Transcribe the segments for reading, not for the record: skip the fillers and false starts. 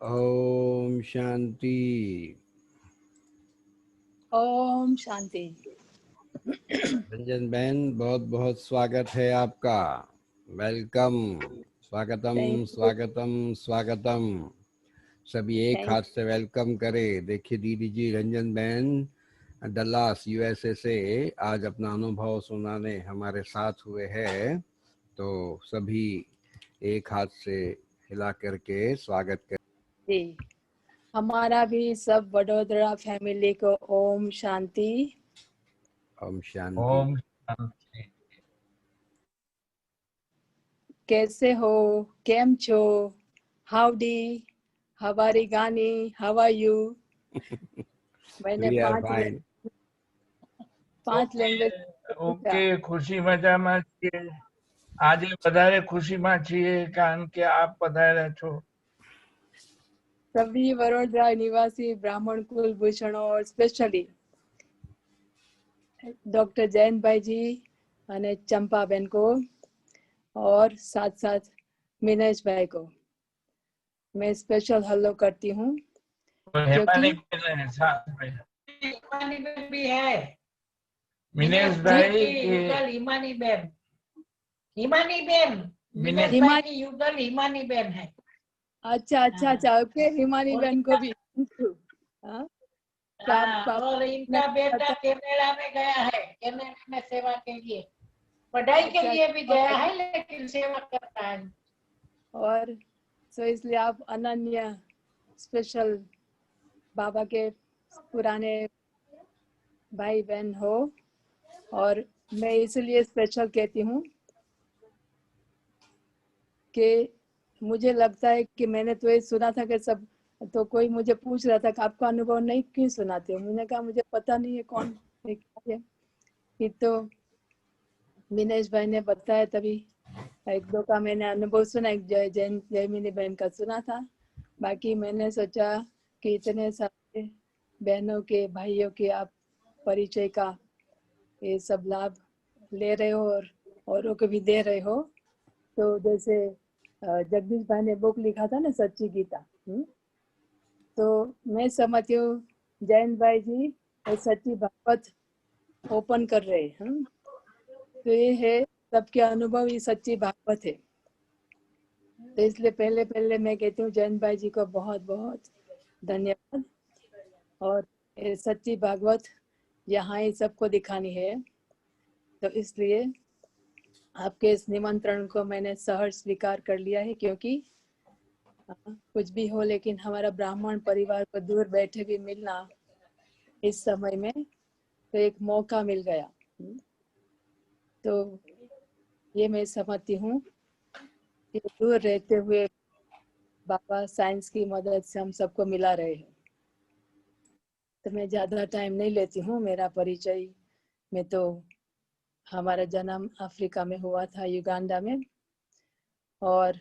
ओम शांति। ओम शांति। रंजन बहन, बहुत बहुत स्वागत है आपका। वेलकम। स्वागतम थैंक यू। स्वागतम स्वागतम। सभी एक थैंक हाथ से वेलकम करें। देखिए दीदी जी, रंजन बहन डल्लास यूएसए से आज अपना अनुभव सुनाने हमारे साथ हुए हैं, तो सभी एक हाथ से हिला करके स्वागत करें। जी, हमारा भी सब वडोदरा फैमिली को ओम शांति। ओम शांति। ओम शांति। कैसे हो? केम छो? हाउडी, हवारी गानी, हाउ आर यू? मैंने We are पांच fine. लैंग्वेज पूछा। ओके, खुशी मजामा छे। આજે વધારે ખુશીમાં છીએ કારણ કે આપ પધાર્યા છો। सभी वडोदरा निवासी ब्राह्मण कुल भूषणों और स्पेशली डॉक्टर जैन भाई जी और चंपा बहन को और साथ साथ मिनेश भाई को मैं स्पेशल हेलो करती हूँ, હેમાની क्योंकि બેન है साथ में। હિમાની બેન भी है। मिनेश जी भाई युगल हिमानी बेन। हिमानी बेन मिनेश मिनेश भाई की युगल हिमानी बेन है। अच्छा अच्छा अच्छा, ओके। हिमानी और बहन को भी हाँ, और इनका बेटा कनाडा में गया है, कनाडा में सेवा के लिए, पढ़ाई के लिए भी गया है, लेकिन सेवा करता है। और सो इसलिए आप अनन्या स्पेशल बाबा के पुराने भाई बहन हो, और मैं इसलिए स्पेशल कहती हूँ कि मुझे लगता है कि मैंने तो ये सुना था कि सब, तो कोई मुझे पूछ रहा था कि आपका अनुभव नहीं क्यों सुनाते हो। मैंने कहा मुझे पता नहीं है कौन है क्या है। फिर तो मिनेश भाई ने बताया, तभी एक दो का मैंने अनुभव सुना, एक जयमिनी बहन का सुना था। बाकी मैंने सोचा कि इतने सारे बहनों के भाइयों के आप परिचय का ये सब लाभ ले रहे हो और औरों को भी दे रहे हो। तो जैसे जगदीश भाई ने बुक लिखा था ना, सच्ची गीता, तो मैं समझती हूँ जैन भाई जी सच्ची भागवत ओपन कर रहे हैं। तो ये है सबके अनुभव, ये सच्ची भागवत है। तो इसलिए पहले मैं कहती हूँ जैन भाई जी को बहुत बहुत धन्यवाद। और ये सच्ची भागवत यहाँ ही सबको दिखानी है, तो इसलिए आपके इस निमंत्रण को मैंने सहर्ष स्वीकार कर लिया है, क्योंकि कुछ भी हो लेकिन हमारा ब्राह्मण परिवार को दूर बैठे भी मिलना इस समय में तो एक मौका मिल गया। तो ये मैं समझती हूँ कि दूर रहते हुए बाबा साइंस की मदद से हम सबको मिला रहे हैं। तो मैं ज़्यादा टाइम नहीं लेती हूँ। मेरा परिचय में तो हमारा जन्म अफ्रीका में हुआ था, युगांडा में, और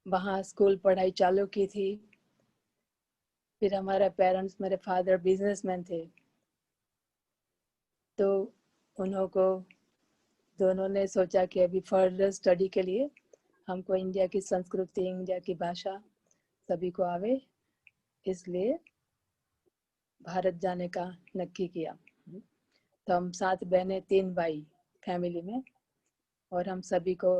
वहाँ स्कूल पढ़ाई चालू की थी। फिर हमारा पेरेंट्स, मेरे फादर बिजनेसमैन थे, तो उन्होंने दोनों ने सोचा कि अभी फर्दर स्टडी के लिए हमको इंडिया की संस्कृति, इंडिया की भाषा सभी को आवे, इसलिए भारत जाने का नक्की किया। तो हम 7 बहनें 3 भाई फैमिली में, और हम सभी को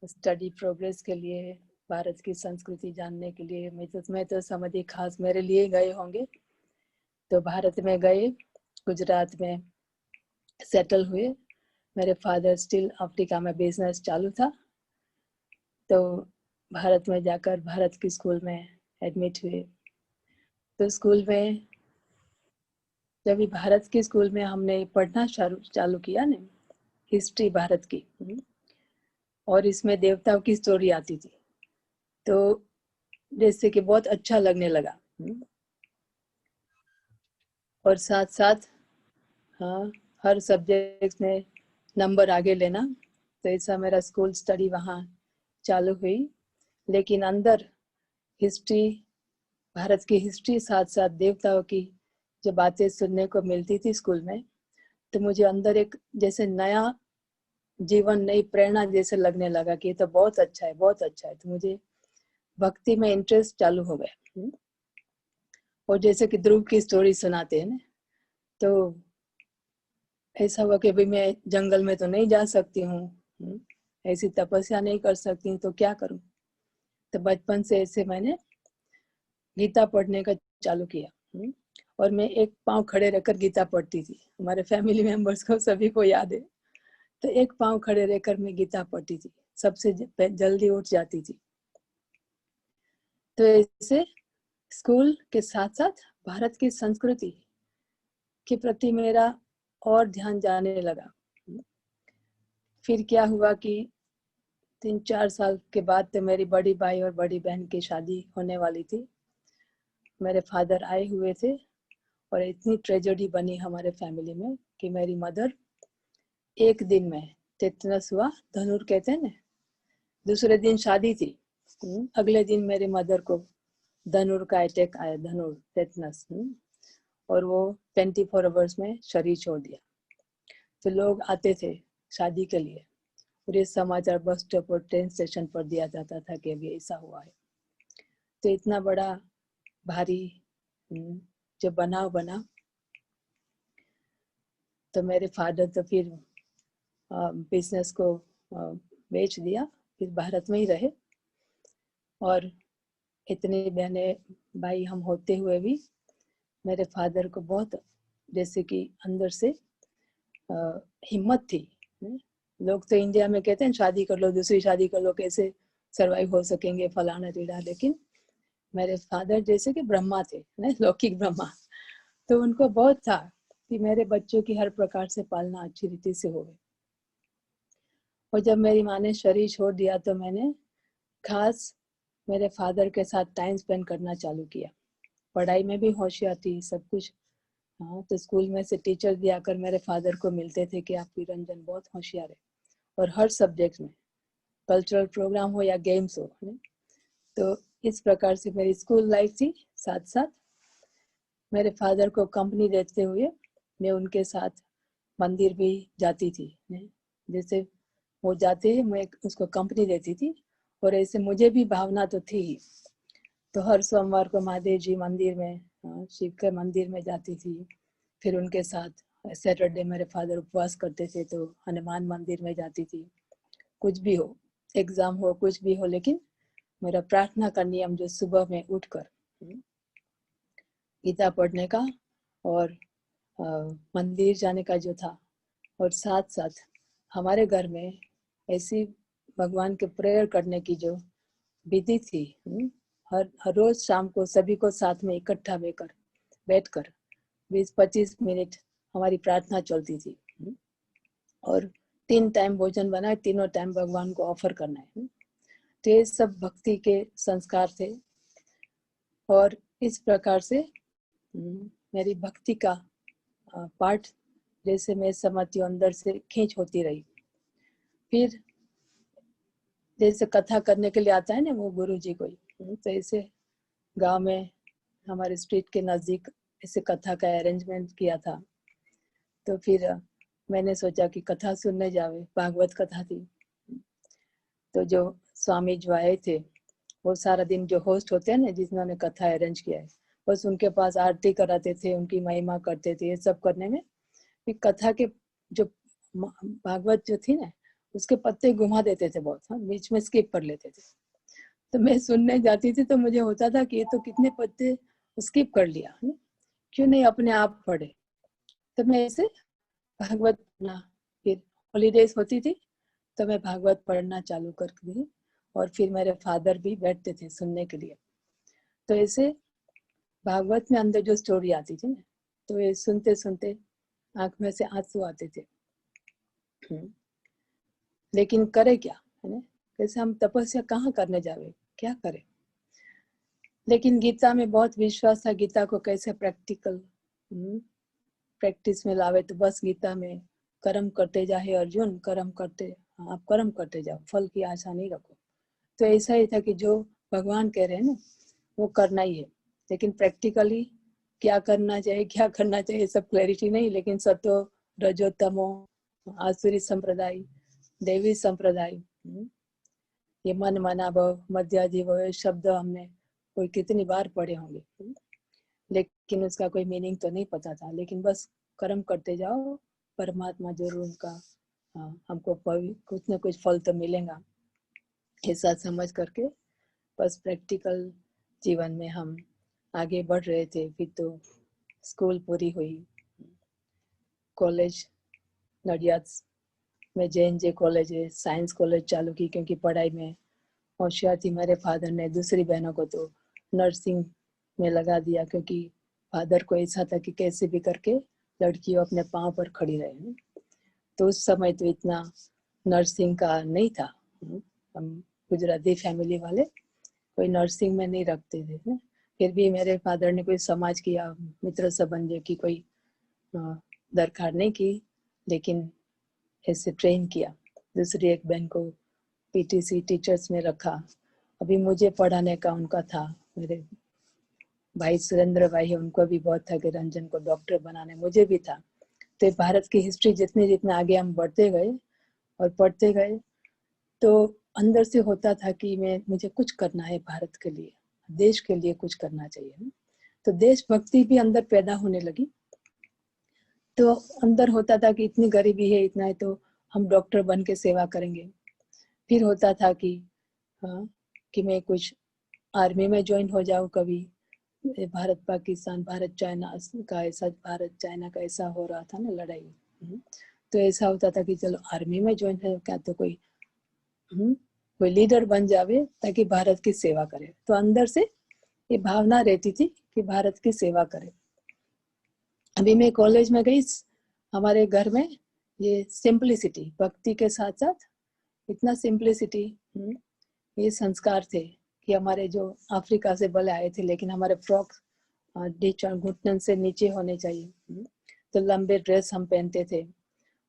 स्टडी प्रोग्रेस के लिए, भारत की संस्कृति जानने के लिए, मैं तो समझी खास मेरे लिए गए होंगे। तो भारत में गए, गुजरात में सेटल हुए। मेरे फादर स्टिल अफ्रीका में बिजनेस चालू था, तो भारत में जाकर भारत की स्कूल में एडमिट हुए। तो स्कूल में जब भी भारत के स्कूल में हमने पढ़ना चालू किया ना, हिस्ट्री भारत की, और इसमें देवताओं की स्टोरी आती थी, तो जैसे कि बहुत अच्छा लगने लगा। और साथ साथ हाँ, हर सब्जेक्ट में नंबर आगे लेना, तो ऐसा मेरा स्कूल स्टडी वहाँ चालू हुई। लेकिन अंदर हिस्ट्री, भारत की हिस्ट्री साथ साथ देवताओं की जो बातें सुनने को मिलती थी स्कूल में, तो मुझे अंदर एक जैसे नया जीवन, नई प्रेरणा जैसे लगने लगा कि ये तो बहुत अच्छा है, बहुत अच्छा है। तो मुझे भक्ति में इंटरेस्ट चालू हो गया। और जैसे कि ध्रुव की स्टोरी सुनाते हैं ना, तो ऐसा हुआ कि भाई मैं जंगल में तो नहीं जा सकती हूँ, ऐसी तपस्या नहीं कर सकती, तो क्या करूँ। तो बचपन से ऐसे मैंने गीता पढ़ने का चालू किया, और मैं एक पाँव खड़े रहकर गीता पढ़ती थी। हमारे फैमिली मेंबर्स को सभी को याद है। तो एक पाँव खड़े रहकर मैं गीता पढ़ती थी, सबसे जल्दी उठ जाती थी। तो ऐसे स्कूल के साथ साथ भारत की संस्कृति के प्रति मेरा और ध्यान जाने लगा। फिर क्या हुआ कि 3-4 साल के बाद तो मेरी बड़ी भाई और बड़ी बहन की शादी होने वाली थी। मेरे फादर आए हुए थे और इतनी ट्रेजेडी बनी हमारे फैमिली में कि मेरी मदर एक दिन में टेटनस हुआ, धनुर कहते हैं ना, दूसरे दिन शादी थी, अगले दिन मेरे मदर को धनुर का अटैक आया, धनुर टेटनस, और वो 24 आवर्स में शरीर छोड़ दिया। तो लोग आते थे शादी के लिए और ये समाचार बस स्टॉप और ट्रेन स्टेशन पर दिया जाता था कि अभी ऐसा हुआ है। तो इतना बड़ा भारी जो बनाव बना, तो मेरे फादर तो फिर बिजनेस को बेच दिया, फिर भारत में ही रहे। और इतने बहने भाई हम होते हुए भी मेरे फादर को बहुत जैसे कि अंदर से हिम्मत थी। लोग तो इंडिया में कहते हैं शादी कर लो, दूसरी शादी कर लो, कैसे सरवाइव हो सकेंगे, फलाना टीला। लेकिन मेरे फादर जैसे कि ब्रह्मा थे, लौकिक ब्रह्मा। तो उनको बहुत था कि मेरे बच्चों की हर प्रकार से पालना अच्छी रीति से हो। और जब मेरी माँ ने शरीर छोड़ दिया तो मैंने खास मेरे फादर के साथ टाइम स्पेंड करना चालू किया। पढ़ाई में भी होशियार थी, सब कुछ। हाँ, तो स्कूल में से टीचर भी आकर मेरे फादर को मिलते थे कि आपकी रंजन बहुत होशियार है, और हर सब्जेक्ट में, कल्चरल प्रोग्राम हो या गेम्स हो। तो इस प्रकार से मेरी स्कूल लाइफ थी। साथ साथ मेरे फादर को कंपनी देते हुए मैं उनके साथ मंदिर भी जाती थी। जैसे वो जाते हैं, मैं उसको कंपनी देती थी, और ऐसे मुझे भी भावना तो थी ही। तो हर सोमवार को महादेव जी मंदिर में, शिव के मंदिर में जाती थी। फिर उनके साथ सैटरडे मेरे फादर उपवास करते थे तो हनुमान मंदिर में जाती थी। कुछ भी हो, एग्जाम हो, कुछ भी हो, लेकिन मेरा प्रार्थना का नियम जो सुबह में उठकर गीता पढ़ने का और मंदिर जाने का जो था, और साथ साथ हमारे घर में ऐसी भगवान के प्रेयर करने की जो विधि थी, हर रोज शाम को सभी को साथ में इकट्ठा बैठकर 20-25 मिनट हमारी प्रार्थना चलती थी। और 3 टाइम भोजन बनाए, तीनों टाइम भगवान को ऑफर करना है। तो ये सब भक्ति के संस्कार थे। और इस प्रकार से मेरी भक्ति का पाठ जैसे मैं समझती हूँ अंदर से खींच होती रही। फिर जैसे कथा करने के लिए आता है ना वो गुरु जी कोई, तो ऐसे गांव में हमारे स्ट्रीट के नजदीक ऐसे कथा का अरेंजमेंट किया था। तो फिर मैंने सोचा कि कथा सुनने जावे, भागवत कथा थी। तो जो स्वामी जो आए थे वो सारा दिन जो होस्ट होते हैं ना, जिन्होंने कथा अरेंज किया है, बस उनके पास आरती कराते थे, उनकी महिमा करते थे। ये सब करने में फिर कथा के जो भागवत जो थी ना उसके पत्ते घुमा देते थे बहुत, बीच में स्किप कर लेते थे। तो मैं सुनने जाती थी तो मुझे होता था कि ये तो कितने पत्ते स्किप कर लिया, क्यों नहीं अपने आप पढ़े। तो मैं ऐसे भागवत पढ़ना, फिर हॉलीडेज होती थी तो मैं भागवत पढ़ना चालू कर दी, और फिर मेरे फादर भी बैठते थे सुनने के लिए। तो ऐसे भागवत में अंदर जो स्टोरी आती थी ना, तो ये सुनते सुनते आंख में से आंसू आते थे। लेकिन करे क्या, है ना, कैसे हम तपस्या कहाँ करने जावे, क्या करें। लेकिन गीता में बहुत विश्वास था, गीता को कैसे प्रैक्टिस में लावे। तो बस गीता में कर्म करते जाए अर्जुन, कर्म करते, आप कर्म करते जाओ, फल की आशा नहीं रखो। तो ऐसा ही था कि जो भगवान कह रहे हैं ना वो करना ही है, लेकिन प्रैक्टिकली क्या करना चाहिए, क्या करना चाहिए, सब क्लैरिटी नहीं। लेकिन सतो रजो तमो, आसुरी संप्रदाय, देवी संप्रदाय, ये मन मना भव मध्याजिभव ये शब्द हमने कोई कितनी बार पढ़े होंगे, लेकिन उसका कोई मीनिंग तो नहीं पता था। लेकिन बस कर्म करते जाओ, परमात्मा जरूर उनका हमको कुछ ना कुछ फल तो मिलेगा, ऐसा समझ करके बस प्रैक्टिकल जीवन में हम आगे बढ़ रहे थे। फिर तो स्कूल पूरी हुई, कॉलेज नडियाद में JNJ कॉलेज है, साइंस कॉलेज चालू की, क्योंकि पढ़ाई में होशियार थी। मेरे फादर ने दूसरी बहनों को तो नर्सिंग में लगा दिया, क्योंकि फादर को ऐसा था कि कैसे भी करके लड़कियों अपने पाँव पर खड़ी रहे। तो उस समय तो इतना नर्सिंग का नहीं था, हम गुजराती फैमिली वाले कोई नर्सिंग में नहीं रखते थे। फिर भी मेरे फादर ने कोई समाज किया, मित्र संबंध की कोई दरकार नहीं की, लेकिन ऐसे ट्रेन किया। दूसरी एक बहन को PTC टीचर्स में रखा। अभी मुझे पढ़ाने का उनका था, मेरे भाई सुरेंद्र भाई है, उनको भी बहुत था कि रंजन को डॉक्टर बनाने, मुझे भी था। तो भारत की हिस्ट्री जितने जितने आगे हम बढ़ते गए और पढ़ते गए, तो अंदर से होता था कि मुझे कुछ करना है भारत के लिए, देश के लिए कुछ करना चाहिए। तो देशभक्ति भी अंदर पैदा होने लगी। तो अंदर होता था कि इतनी गरीबी है, इतना है, तो हम डॉक्टर बन के सेवा करेंगे। फिर होता था कि कि मैं कुछ आर्मी में ज्वाइन हो जाऊं कभी। भारत पाकिस्तान, भारत चाइना का ऐसा, भारत चाइना का ऐसा हो रहा था ना लड़ाई, तो ऐसा होता था कि चलो आर्मी में ज्वाइन है, क्या तो कोई लीडर बन जावे ताकि भारत की सेवा करे। तो अंदर से ये भावना रहती थी कि भारत की सेवा करे। अभी मैं कॉलेज में गई, हमारे घर में ये सिंपलिसिटी, भक्ति के साथ साथ इतना सिंपलिसिटी, ये संस्कार थे कि हमारे जो अफ्रीका से भले आए थे, लेकिन हमारे फ्रॉक घुटन से नीचे होने चाहिए। तो लंबे ड्रेस हम पहनते थे,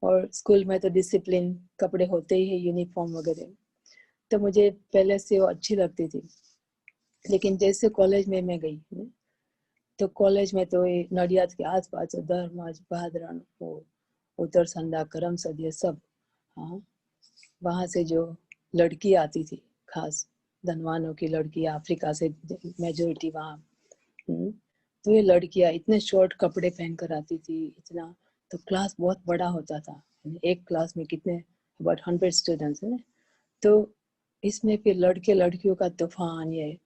और स्कूल में तो डिसिप्लिन कपड़े होते ही है, यूनिफॉर्म वगैरह। तो मुझे पहले से वो अच्छी लगती थी। लेकिन जैसे कॉलेज में मैं गई, तो कॉलेज में तो ये नडियाद के आसपास धर्माज, भादरण, उत्तर संधा, करमसद, ये सब, हाँ, वहाँ से जो लड़की आती थी, खास धनवानों की लड़की, अफ्रीका से मेजोरिटी वहाँ, तो ये लड़कियाँ इतने शॉर्ट कपड़े पहन कर आती थी, इतना। तो क्लास बहुत बड़ा होता था, एक क्लास में कितने अबाउट 100 स्टूडेंट्स है। तो इसमें फिर लड़के लड़कियों का तूफान, ये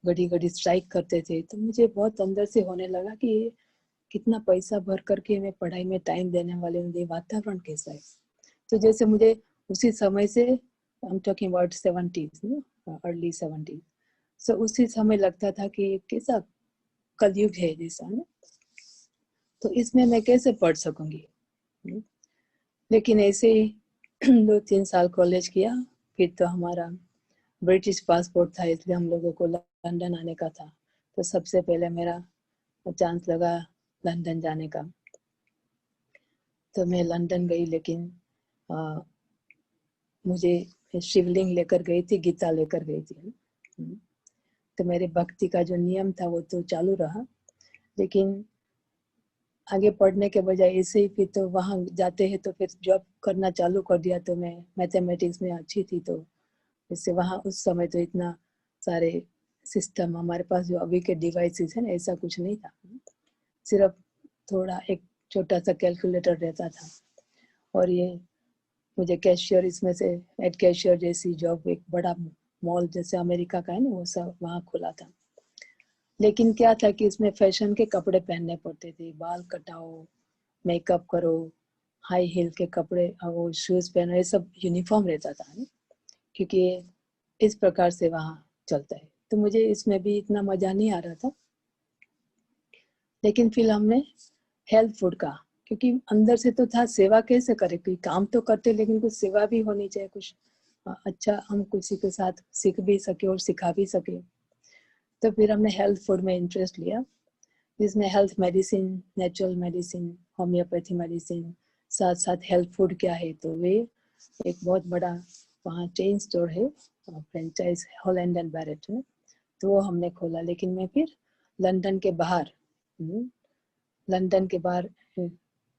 घड़ी घड़ी स्ट्राइक करते थे। तो मुझे बहुत अंदर से होने लगा कि ये कितना पैसा भर करके मैं पढ़ाई में टाइम देने वाले हूँ, ये वातावरण कैसा है। तो जैसे मुझे उसी समय से, I am talking about 70s, early 70s, सो उसी समय लगता था कि कैसा कलयुग है जैसा ना, तो इसमें मैं कैसे पढ़ सकूंगी। लेकिन ऐसे ही 2-3 साल कॉलेज किया। फिर तो हमारा ब्रिटिश पासपोर्ट था, इसलिए हम लोगों को लंदन आने का था। तो सबसे पहले मेरा चांस लगा लंदन जाने का। तो मैं लंदन गई, लेकिन मुझे शिवलिंग लेकर गई थी, गीता लेकर गई थी। तो मेरे भक्ति का जो नियम था वो तो चालू रहा, लेकिन आगे पढ़ने के बजाय ऐसे ही फिर तो वहाँ जाते हैं तो फिर जॉब करना चालू कर दिया। तो मैं मैथमेटिक्स में अच्छी थी, तो इससे वहाँ उस समय तो इतना सारे सिस्टम, हमारे पास जो अभी के डिवाइसेस है ना, ऐसा कुछ नहीं था। सिर्फ थोड़ा एक छोटा सा कैलकुलेटर रहता था, और ये मुझे कैशियर, इसमें से हेड कैशियर जैसी जॉब, एक बड़ा मॉल जैसे अमेरिका का है ना, वो सब वहाँ खुला था। लेकिन क्या था कि इसमें फैशन के कपड़े पहनने पड़ते थे, बाल कटाओ, मेकअप करो, हाई हील के कपड़े, वो शूज पहनो, ये सब यूनिफॉर्म रहता था ना, क्योंकि इस प्रकार से वहाँ चलता है। तो मुझे इसमें भी इतना मजा नहीं आ रहा था। लेकिन फिर हमने हेल्थ फूड का, क्योंकि अंदर से तो था सेवा कैसे करे, कोई काम तो करते लेकिन कुछ सेवा भी होनी चाहिए, कुछ अच्छा हम किसी के साथ सीख भी सके और सिखा भी सके। तो फिर हमने हेल्थ फूड में इंटरेस्ट लिया, जिसमें health medicine, natural medicine, homeopathy medicine, साथ साथ हेल्थ फूड क्या है। तो वे एक बहुत बड़ा वहाँ चेन स्टोर है, फ्रेंचाइज हॉलैंड एंड बैरेट में, तो वो हमने खोला। लेकिन मैं फिर लंदन के बाहर,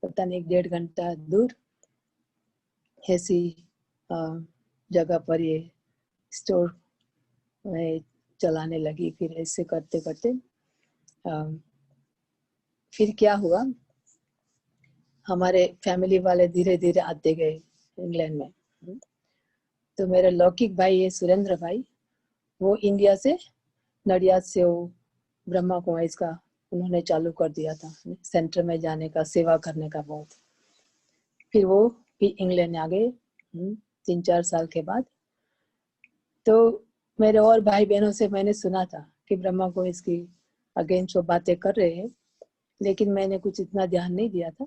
पता नहीं 1-1.5 घंटा दूर ऐसी जगह पर ये स्टोर में चलाने लगी। फिर ऐसे करते करते फिर क्या हुआ, हमारे फैमिली वाले धीरे धीरे आते गए इंग्लैंड में। तो मेरा लौकिक भाई है सुरेंद्र भाई, वो इंडिया से नडियाद से वो ब्रह्मा कुमारी का उन्होंने चालू कर दिया था, सेंटर में जाने का, सेवा करने का बहुत। फिर वो भी इंग्लैंड आ गए 3-4 साल के बाद। तो मेरे और भाई बहनों से मैंने सुना था कि ब्रह्मा कुमारी की अगेंस्ट वो बातें कर रहे हैं, लेकिन मैंने कुछ इतना ध्यान नहीं दिया था।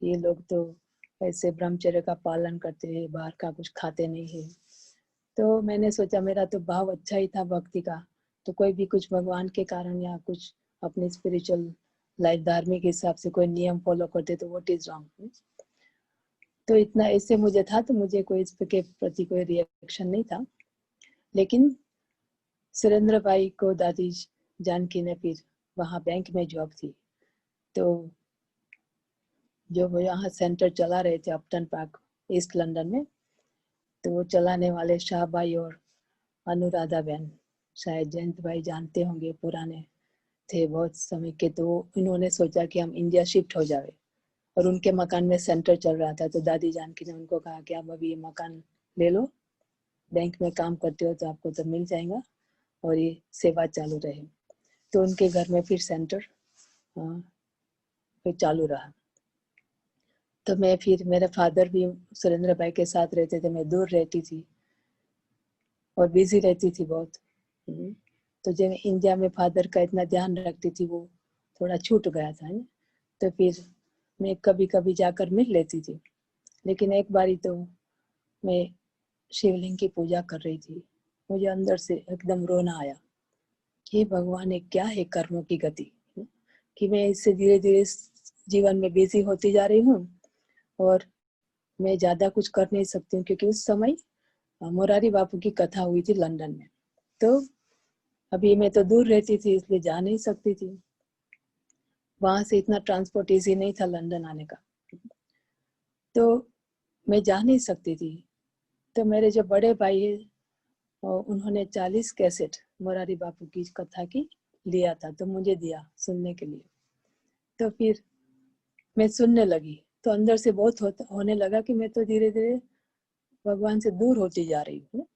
ये लोग तो ऐसे ब्रह्मचर्य का पालन करते हैं, बाहर का कुछ खाते नहीं है। तो मैंने सोचा मेरा तो भाव अच्छा ही था भक्ति का, तो कोई भी कुछ भगवान के कारण या कुछ अपने स्पिरिचुअल लाइफ धार्मिक हिसाब से कोई नियम फॉलो करते तो व्हाट इज रॉन्ग। तो इतना ऐसे मुझे था, तो मुझे कोई इसके प्रति कोई रिएक्शन नहीं था। लेकिन सुरेंद्र भाई को दादी जानकी ने फिर वहाँ बैंक में जॉब थी, तो जो वो यहाँ सेंटर चला रहे थे अपटन पार्क ईस्ट लंदन में, तो वो चलाने वाले शाह भाई और अनुराधा बहन, शायद जयंत भाई जानते होंगे, पुराने थे बहुत समय के। तो इन्होंने सोचा कि हम इंडिया शिफ्ट हो जाए, और उनके मकान में सेंटर चल रहा था। तो दादी जानकी ने उनको कहा कि आप अभी ये मकान ले लो, बैंक में काम करते हो तो आपको तो मिल जाएगा और ये सेवा चालू रहे। तो उनके घर में फिर सेंटर फिर चालू रहा। तो मैं फिर, मेरे फादर भी सुरेंद्र भाई के साथ रहते थे, मैं दूर रहती थी और बिजी रहती थी बहुत। तो जब इंडिया में फादर का इतना ध्यान रखती थी, वो थोड़ा छूट गया था ना। तो फिर मैं कभी कभी जाकर मिल लेती थी। लेकिन एक बारी तो मैं शिवलिंग की पूजा कर रही थी, मुझे अंदर से एकदम रोना आया कि भगवान ये क्या है कर्मों की गति, कि मैं इससे धीरे धीरे जीवन में बिजी होती जा रही हूँ और मैं ज्यादा कुछ कर नहीं सकती हूँ। क्योंकि उस समय मोरारी बापू की कथा हुई थी लंदन में, तो अभी मैं तो दूर रहती थी इसलिए जा नहीं सकती थी, वहां से इतना ट्रांसपोर्ट इजी नहीं था लंदन आने का, तो मैं जा नहीं सकती थी। तो मेरे जो बड़े भाई है उन्होंने 40 कैसेट मोरारी बापू की कथा की लिया था, तो मुझे दिया सुनने के लिए। तो फिर मैं सुनने लगी, तो अंदर से बहुत होने लगा कि मैं तो धीरे धीरे भगवान से दूर होती जा रही हूँ।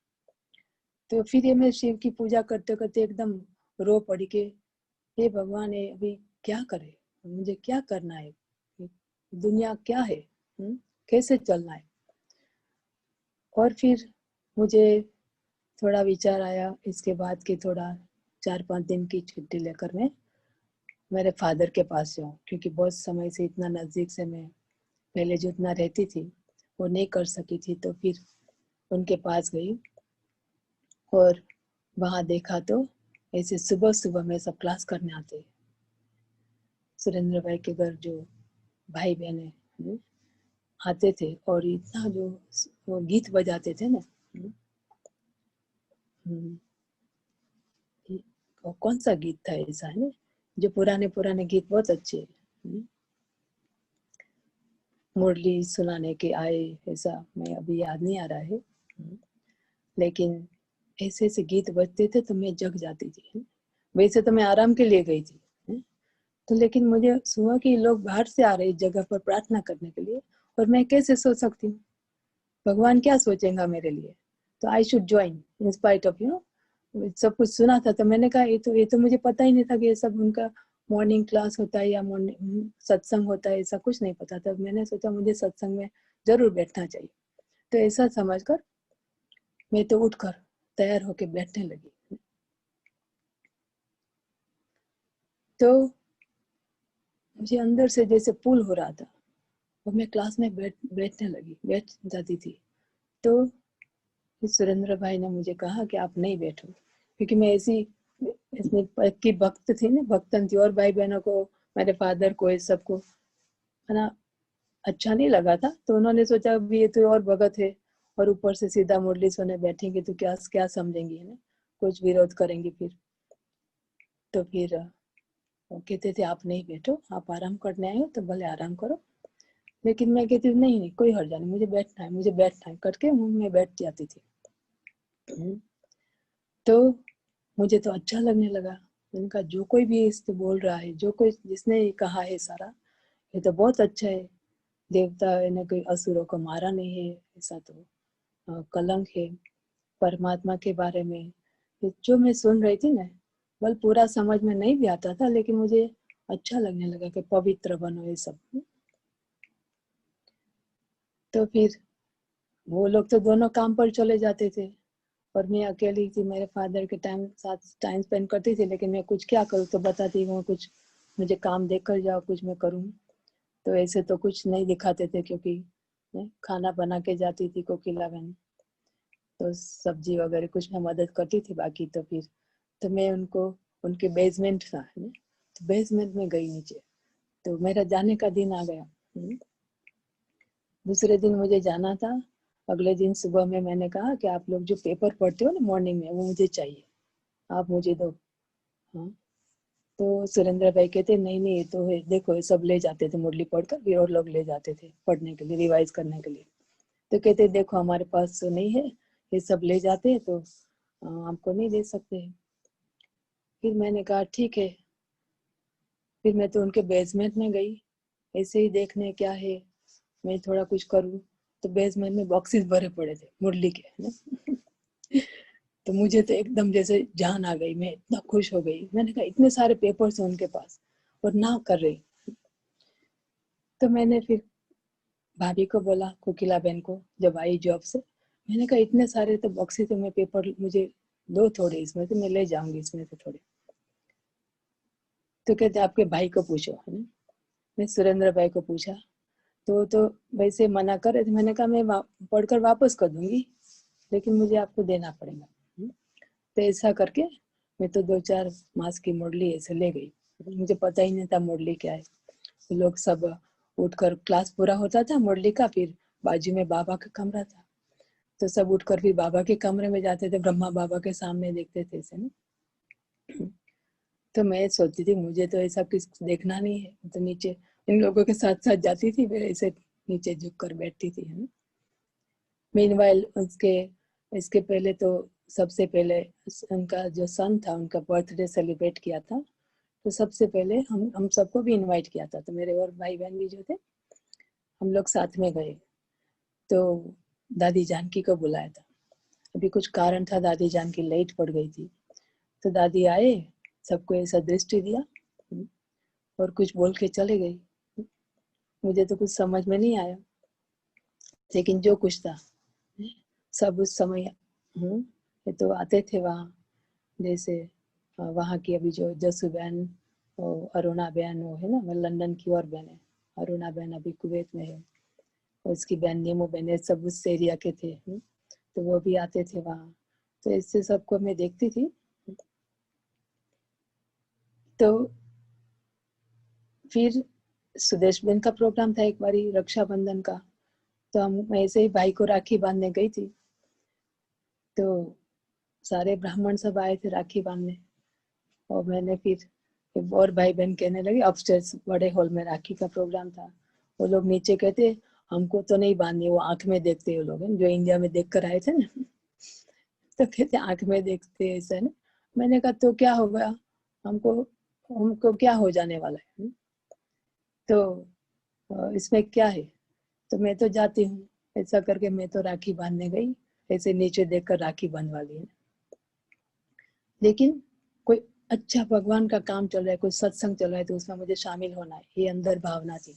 तो फिर ये मैं शिव की पूजा करते करते एकदम रो पड़ी कि हे भगवान, ये अभी क्या करे, मुझे क्या करना है, दुनिया क्या है, कैसे चलना है। और फिर मुझे थोड़ा विचार आया इसके बाद कि थोड़ा 4-5 दिन की छुट्टी लेकर मैं मेरे फादर के पास जाऊँ, क्योंकि बहुत समय से इतना नज़दीक से मैं पहले जितना रहती थी वो नहीं कर सकी थी। तो फिर उनके पास गई और वहाँ देखा तो ऐसे सुबह सुबह में सब क्लास करने आते, सुरेंद्र भाई के घर जो भाई बहन आते थे, और इतना जो वो गीत बजाते थे ना, कौन सा गीत था ऐसा है ना, जो पुराने पुराने गीत बहुत अच्छे, मुरली सुनाने के आए, ऐसा मैं अभी याद नहीं आ रहा है, लेकिन ऐसे ऐसे गीत बजते थे तो मैं जग जाती थी। वैसे तो मैं आराम के लिए गई थी, तो लेकिन मुझे हुआ कि लोग बाहर से आ रहे इस जगह पर प्रार्थना करने के लिए, और मैं कैसे सोच सकती हूँ, भगवान क्या सोचेगा मेरे लिए। तो I should join in spite of सब कुछ सुना था। तो मैंने कहा ये तो मुझे पता ही नहीं था कि ये सब उनका मॉर्निंग क्लास होता है या मॉर्निंग सत्संग होता है, ऐसा कुछ नहीं पता था। मैंने सोचा मुझे सत्संग में जरूर बैठना चाहिए। तो ऐसा समझकर मैं तो उठकर तैयार होकर बैठने लगी। तो मुझे अंदर से जैसे पुल हो रहा था, और मैं क्लास में बैठ जाती थी। तो सुरेंद्र भाई ने मुझे कहा कि आप नहीं बैठो, क्योंकि मैं ऐसी इसमें की भक्त थी ना, भक्तन थी, और भाई बहनों को, मेरे फादर को, इस सबको है ना अच्छा नहीं लगा था। तो उन्होंने सोचा अभी ये तो और भगत है और ऊपर से सीधा मुरली सुने बैठेंगे तो क्या क्या समझेंगे, है ना, कुछ विरोध करेंगे फिर। तो फिर वो कहते थे आप नहीं बैठो, आप आराम करने आए हो तो भले आराम करो। लेकिन मैं कहती थी नहीं कोई हर्जा नहीं, मुझे बैठना है करके मैं बैठ जाती थी। तो मुझे तो अच्छा लगने लगा। मैंने कहा जो कोई भी इसको बोल रहा है, जो कोई जिसने ये कहा है सारा, ये तो बहुत अच्छा है। देवता ने कोई असुरों को मारा नहीं है, ऐसा तो कलंक है परमात्मा के बारे में। ये जो मैं सुन रही थी ना, बल पूरा समझ में नहीं भी आता था, लेकिन मुझे अच्छा लगने लगा कि पवित्र बनो ये सब। तो फिर वो लोग तो दोनों काम पर चले जाते थे और मैं अकेली थी। मेरे फादर के साथ टाइम स्पेंड करती थी, लेकिन मैं कुछ क्या करूँ, तो बताती हूँ कुछ मुझे काम देख कर जाओ, कुछ मैं करूँ। तो ऐसे तो कुछ नहीं दिखाते थे, क्योंकि मैं खाना बना के जाती थी कोकिला बहन, तो सब्जी वगैरह कुछ मैं मदद करती थी। बाकी तो फिर तो मैं उनको, उनके बेसमेंट था है, तो बेसमेंट में गई नीचे। तो मेरा जाने का दिन आ गया। दूसरे दिन मुझे जाना था। अगले दिन सुबह में मैंने कहा कि आप लोग जो पेपर पढ़ते हो ना मॉर्निंग में, वो मुझे चाहिए, आप मुझे दो। हाँ, तो सुरेंद्र भाई कहते नहीं नहीं ये तो है, देखो ये सब ले जाते थे मुरली पढ़कर, फिर और लोग ले जाते थे पढ़ने के लिए, रिवाइज करने के लिए। तो कहते देखो हमारे पास तो नहीं है, ये सब ले जाते हैं, तो आपको नहीं दे सकते। फिर मैंने कहा ठीक है। फिर मैं तो उनके बेसमेंट में गई, ऐसे ही देखने क्या है, मैं थोड़ा कुछ करूँ। तो बेसमेंट में बॉक्सेस भरे पड़े थे मुरली के, है ना। तो मुझे तो एकदम जैसे जान आ गई, मैं इतना खुश हो गई। मैंने कहा इतने सारे पेपर्स हैं उनके पास और ना कर रही। तो मैंने फिर भाभी को बोला, कोकिला बहन को, जब आई जॉब से, मैंने कहा इतने सारे तो बॉक्सेस में पेपर, मुझे दो थोड़े इसमें से, मैं ले जाऊंगी इसमें से थोड़े। तो कहते आपके भाई को पूछो, है ना। मैं सुरेंद्र भाई को पूछा, तो वैसे मना कर रहे थे। मैंने कहा मैं पढ़कर वापस कर दूंगी, लेकिन मुझे आपको देना पड़ेगा। तो ऐसा करके मैं तो 2-4 मास की मुरली ऐसे ले गई। मुझे पता ही नहीं था मुरली क्या है। तो लोग सब उठकर, क्लास पूरा होता था मुरली का, फिर बाजू में बाबा का कमरा था, तो सब उठकर फिर बाबा के कमरे में जाते थे, ब्रह्मा बाबा के सामने देखते थे ऐसे ना। तो मैं सोचती थी मुझे तो ऐसा कुछ देखना नहीं है, तो नीचे इन लोगों के साथ साथ जाती थी, फिर ऐसे नीचे झुक कर बैठती थी, है ना। मीनवाइल उसके इसके पहले तो सबसे पहले उनका जो सन था, उनका बर्थडे सेलिब्रेट किया था। तो सबसे पहले हम सबको भी इनवाइट किया था, तो मेरे और भाई बहन भी जो थे, हम लोग साथ में गए। तो दादी जानकी को बुलाया था। अभी कुछ कारण था, दादी जानकी लेट पड़ गई थी। तो दादी आए, सबको ऐसा दृष्टि दिया और कुछ बोल के चले गई। मुझे तो कुछ समझ में नहीं आया, लेकिन जो कुछ था सब उस समय ये तो आते थे वहाँ, जैसे वहाँ की अभी जो जसू बहन, अरुणा बहन, वो है ना, वो लंदन की और बहन है। अरुणा बहन अभी कुवैत में है, और उसकी बहन नीमू बहन है, सब उस एरिया के थे। तो वो भी आते थे वहाँ। तो इससे सबको मैं देखती थी। तो फिर सुदेश बहन का प्रोग्राम था एक बारी रक्षाबंधन का, तो हम ऐसे ही भाई को राखी बांधने गई थी। तो सारे ब्राह्मण सब आए थे राखी बांधने, और मैंने फिर और भाई बहन कहने लगे, अपस्टेयर्स बड़े हॉल में राखी का प्रोग्राम था। वो लोग नीचे कहते हमको तो नहीं बांधनी, वो आंख में देखते वो लोग जो इंडिया में देख कर आए थे ना। तो कहते आंख में देखते ऐसा ना। मैंने कहा तो क्या होगा, हमको हमको क्या हो जाने वाला है। तो इसमें क्या है, तो मैं तो जाती हूँ। ऐसा करके मैं तो राखी बांधने गई, ऐसे नीचे देखकर राखी बंधवा ली। लेकिन कोई अच्छा भगवान का काम चल रहा है, कोई सत्संग चल रहा है, तो उसमें मुझे शामिल होना है, ये अंदर भावना थी।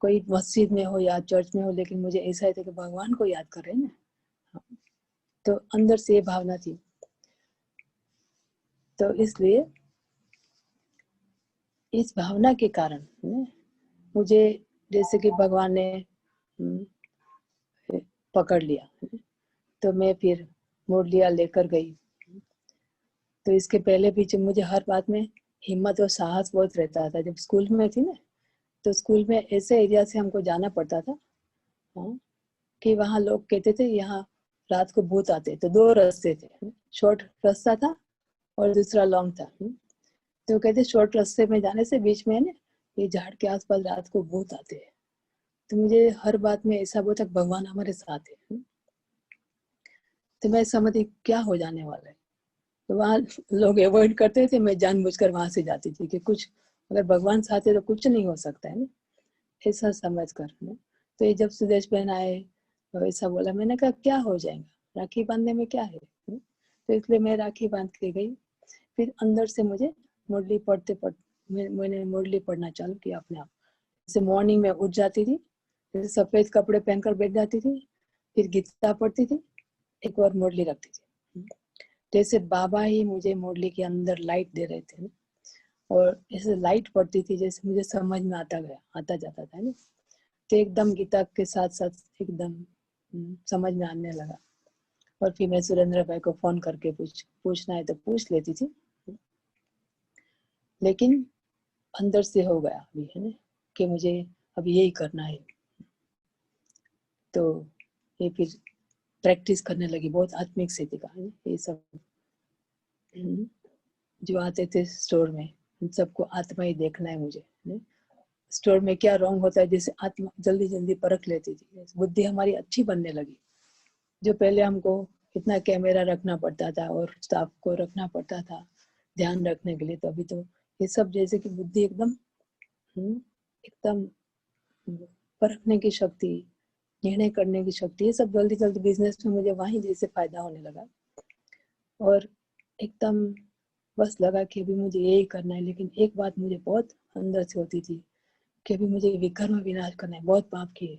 कोई मस्जिद में हो या चर्च में हो, लेकिन मुझे ऐसा है कि भगवान को याद कर रहे हैं ना, तो अंदर से ये भावना थी। तो इसलिए इस भावना के कारण मुझे, जैसे कि भगवान ने पकड़ लिया, तो मैं फिर मुरलिया लेकर गई। तो इसके पहले भी जब मुझे हर बात में हिम्मत और साहस बहुत रहता था, जब स्कूल में थी ना, तो स्कूल में ऐसे एरिया से हमको जाना पड़ता था कि वहाँ लोग कहते थे यहाँ रात को भूत आते। तो 2 रास्ते थे, शॉर्ट रास्ता था और दूसरा लॉन्ग था। तो कहते शॉर्ट रास्ते में जाने से बीच में ना ये झाड़ के आसपास रात को भूत आते हैं। तो मुझे हर बात में ऐसा बोलता भगवान हमारे साथ है। तो मैं समझती क्या हो जाने वाला है। तो वहाँ लोग अवॉइड करते थे, मैं जानबूझकर वहां से जाती थी कि कुछ अगर भगवान साथ है तो कुछ नहीं हो सकता है ना, ऐसा समझ कर ना। तो ये जब सुदेश बहन आए तो ऐसा बोला, मैंने कहा क्या हो जाएगा, राखी बांधने में क्या है। तो इसलिए मैं राखी बांध के गई। फिर अंदर से मुझे मुरली पढ़ते पढ़ते मैंने मुरली पढ़ना चालू किया अपने आप। जैसे मॉर्निंग में उठ जाती थी, जैसे सफेद कपड़े पहनकर बैठ जाती थी, फिर गीता पढ़ती थी, एक और मुरली रखती थी। जैसे बाबा ही मुझे मुरली के अंदर लाइट दे रहे थे ना, और ऐसे लाइट पड़ती थी जैसे मुझे समझ में आता जाता था ना। तो एकदम गीता के साथ साथ एकदम समझ में आने लगा। और फिर मैं सुरेंद्र भाई को फोन करके पूछना है तो पूछ लेती थी, लेकिन अंदर से हो गया अभी है ना कि मुझे अब यही करना है। तो ये फिर प्रैक्टिस करने लगी, बहुत आत्मिक स्थिति का है ये सब। जो आते थे स्टोर में उन सबको आत्मा ही देखना है मुझे है? स्टोर में क्या रॉन्ग होता है, जैसे आत्मा जल्दी जल्दी परख लेती थी। बुद्धि हमारी अच्छी बनने लगी। जो पहले हमको इतना कैमरा रखना पड़ता था और स्टाफ को रखना पड़ता था ध्यान रखने के लिए, तो अभी तो ये सब जैसे कि बुद्धि एकदम एकदम परखने की शक्ति, निर्णय करने की शक्ति, ये सब जल्दी जल्दी बिजनेस में मुझे वहीं जैसे फायदा होने लगा। और एकदम बस लगा कि अभी मुझे यही करना है। लेकिन एक बात मुझे बहुत अंदर से होती थी कि अभी मुझे विकर्म विनाश करना है, बहुत पाप किए,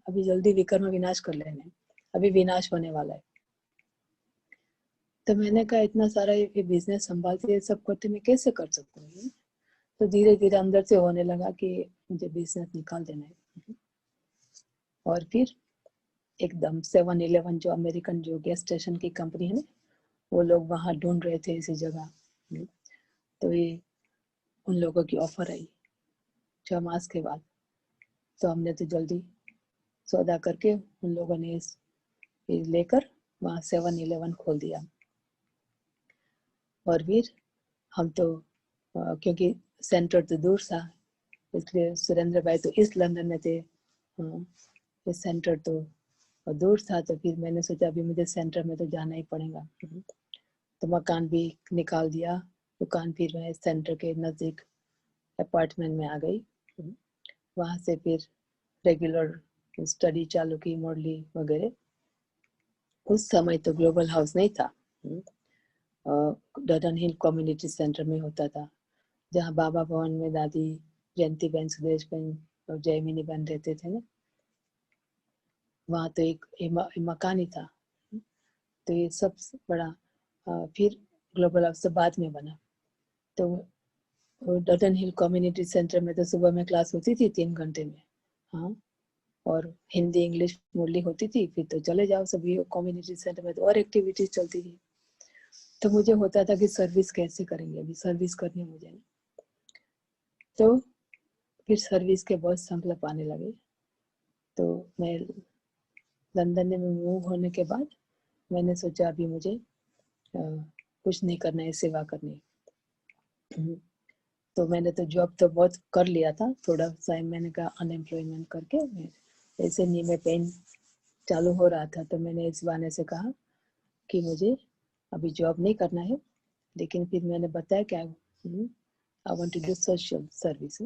अभी जल्दी विकर्म विनाश कर लेना है, अभी विनाश होने वाला है। तो मैंने कहा इतना सारा ये बिजनेस संभालते ये सब करते मैं कैसे कर सकूंगी। तो धीरे धीरे अंदर से होने लगा कि मुझे बिजनेस निकाल देना है। और फिर एकदम 7-Eleven जो अमेरिकन जो गैस स्टेशन की कंपनी है ना, वो लोग वहाँ ढूंढ रहे थे इसी जगह। तो ये उन लोगों की ऑफर आई 6 मास के बाद। तो हमने तो जल्दी सौदा करके उन लोगों ने लेकर वहाँ 7-Eleven खोल दिया। और फिर हम तो क्योंकि सेंटर तो दूर था, इसलिए सुरेंद्र भाई तो ईस्ट लंदन में थे, इस सेंटर तो दूर था। तो फिर मैंने सोचा अभी मुझे सेंटर में तो जाना ही पड़ेगा। तो मकान भी निकाल दिया, दुकान फिर मैं सेंटर के नज़दीक अपार्टमेंट में आ गई। वहाँ से फिर रेगुलर स्टडी चालू की, मुरली वगैरह। उस समय तो ग्लोबल हाउस नहीं था, डडन हिल कम्युनिटी सेंटर में होता था, जहाँ बाबा भवन में दादी जयंती बहन, सुदेश बहन और जयमिनी बहन रहते थे ना। वहाँ तो एक मकान ही था। तो ये सब बड़ा फिर ग्लोबल हाउस से बाद में बना। तो डटन हिल कम्युनिटी सेंटर में तो सुबह में क्लास होती थी 3 घंटे में, हाँ, और हिंदी इंग्लिश मुरली होती थी। फिर तो चले जाओ सभी कम्युनिटी सेंटर में, तो और एक्टिविटीज चलती थी। तो मुझे होता था कि सर्विस कैसे करेंगे, अभी सर्विस करनी है मुझे। तो फिर सर्विस के बहुत संकल्प आने लगे। तो मैं लंदन में मूव होने के बाद मैंने सोचा अभी मुझे कुछ नहीं करना है, सेवा करनी। तो मैंने तो जॉब तो बहुत कर लिया था, थोड़ा सा मैंने कहा अनएम्प्लॉयमेंट करके ऐसे नहीं, में पेन चालू हो रहा था। तो मैंने इस बहाने से कहा कि मुझे अभी जॉब नहीं करना है। लेकिन फिर मैंने बताया क्या I want to do social service.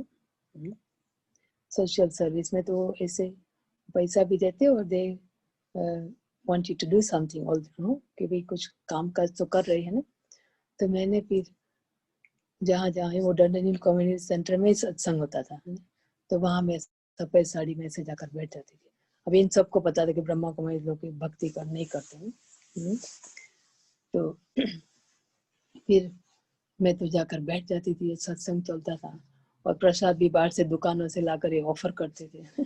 Social service में तो ऐसे पैसा भी देते और they want you to do something all कि भाई कुछ काम काज तो कर रही है ना। तो मैंने फिर जहाँ जहाँ वो डंडन हिल कम्युनिटी सेंटर में सत्संग होता था, तो वहाँ मैं सफेद साड़ी में से जाकर बैठ जाती थी। अब इन सबको पता था कि ब्रह्मा कुमारी लोग भक्ति कर नहीं करते हैं। तो फिर मैं तो जाकर बैठ जाती थी, सत्संग चलता था और प्रसाद भी बाहर से दुकानों से लाकर ये ऑफर करते थे।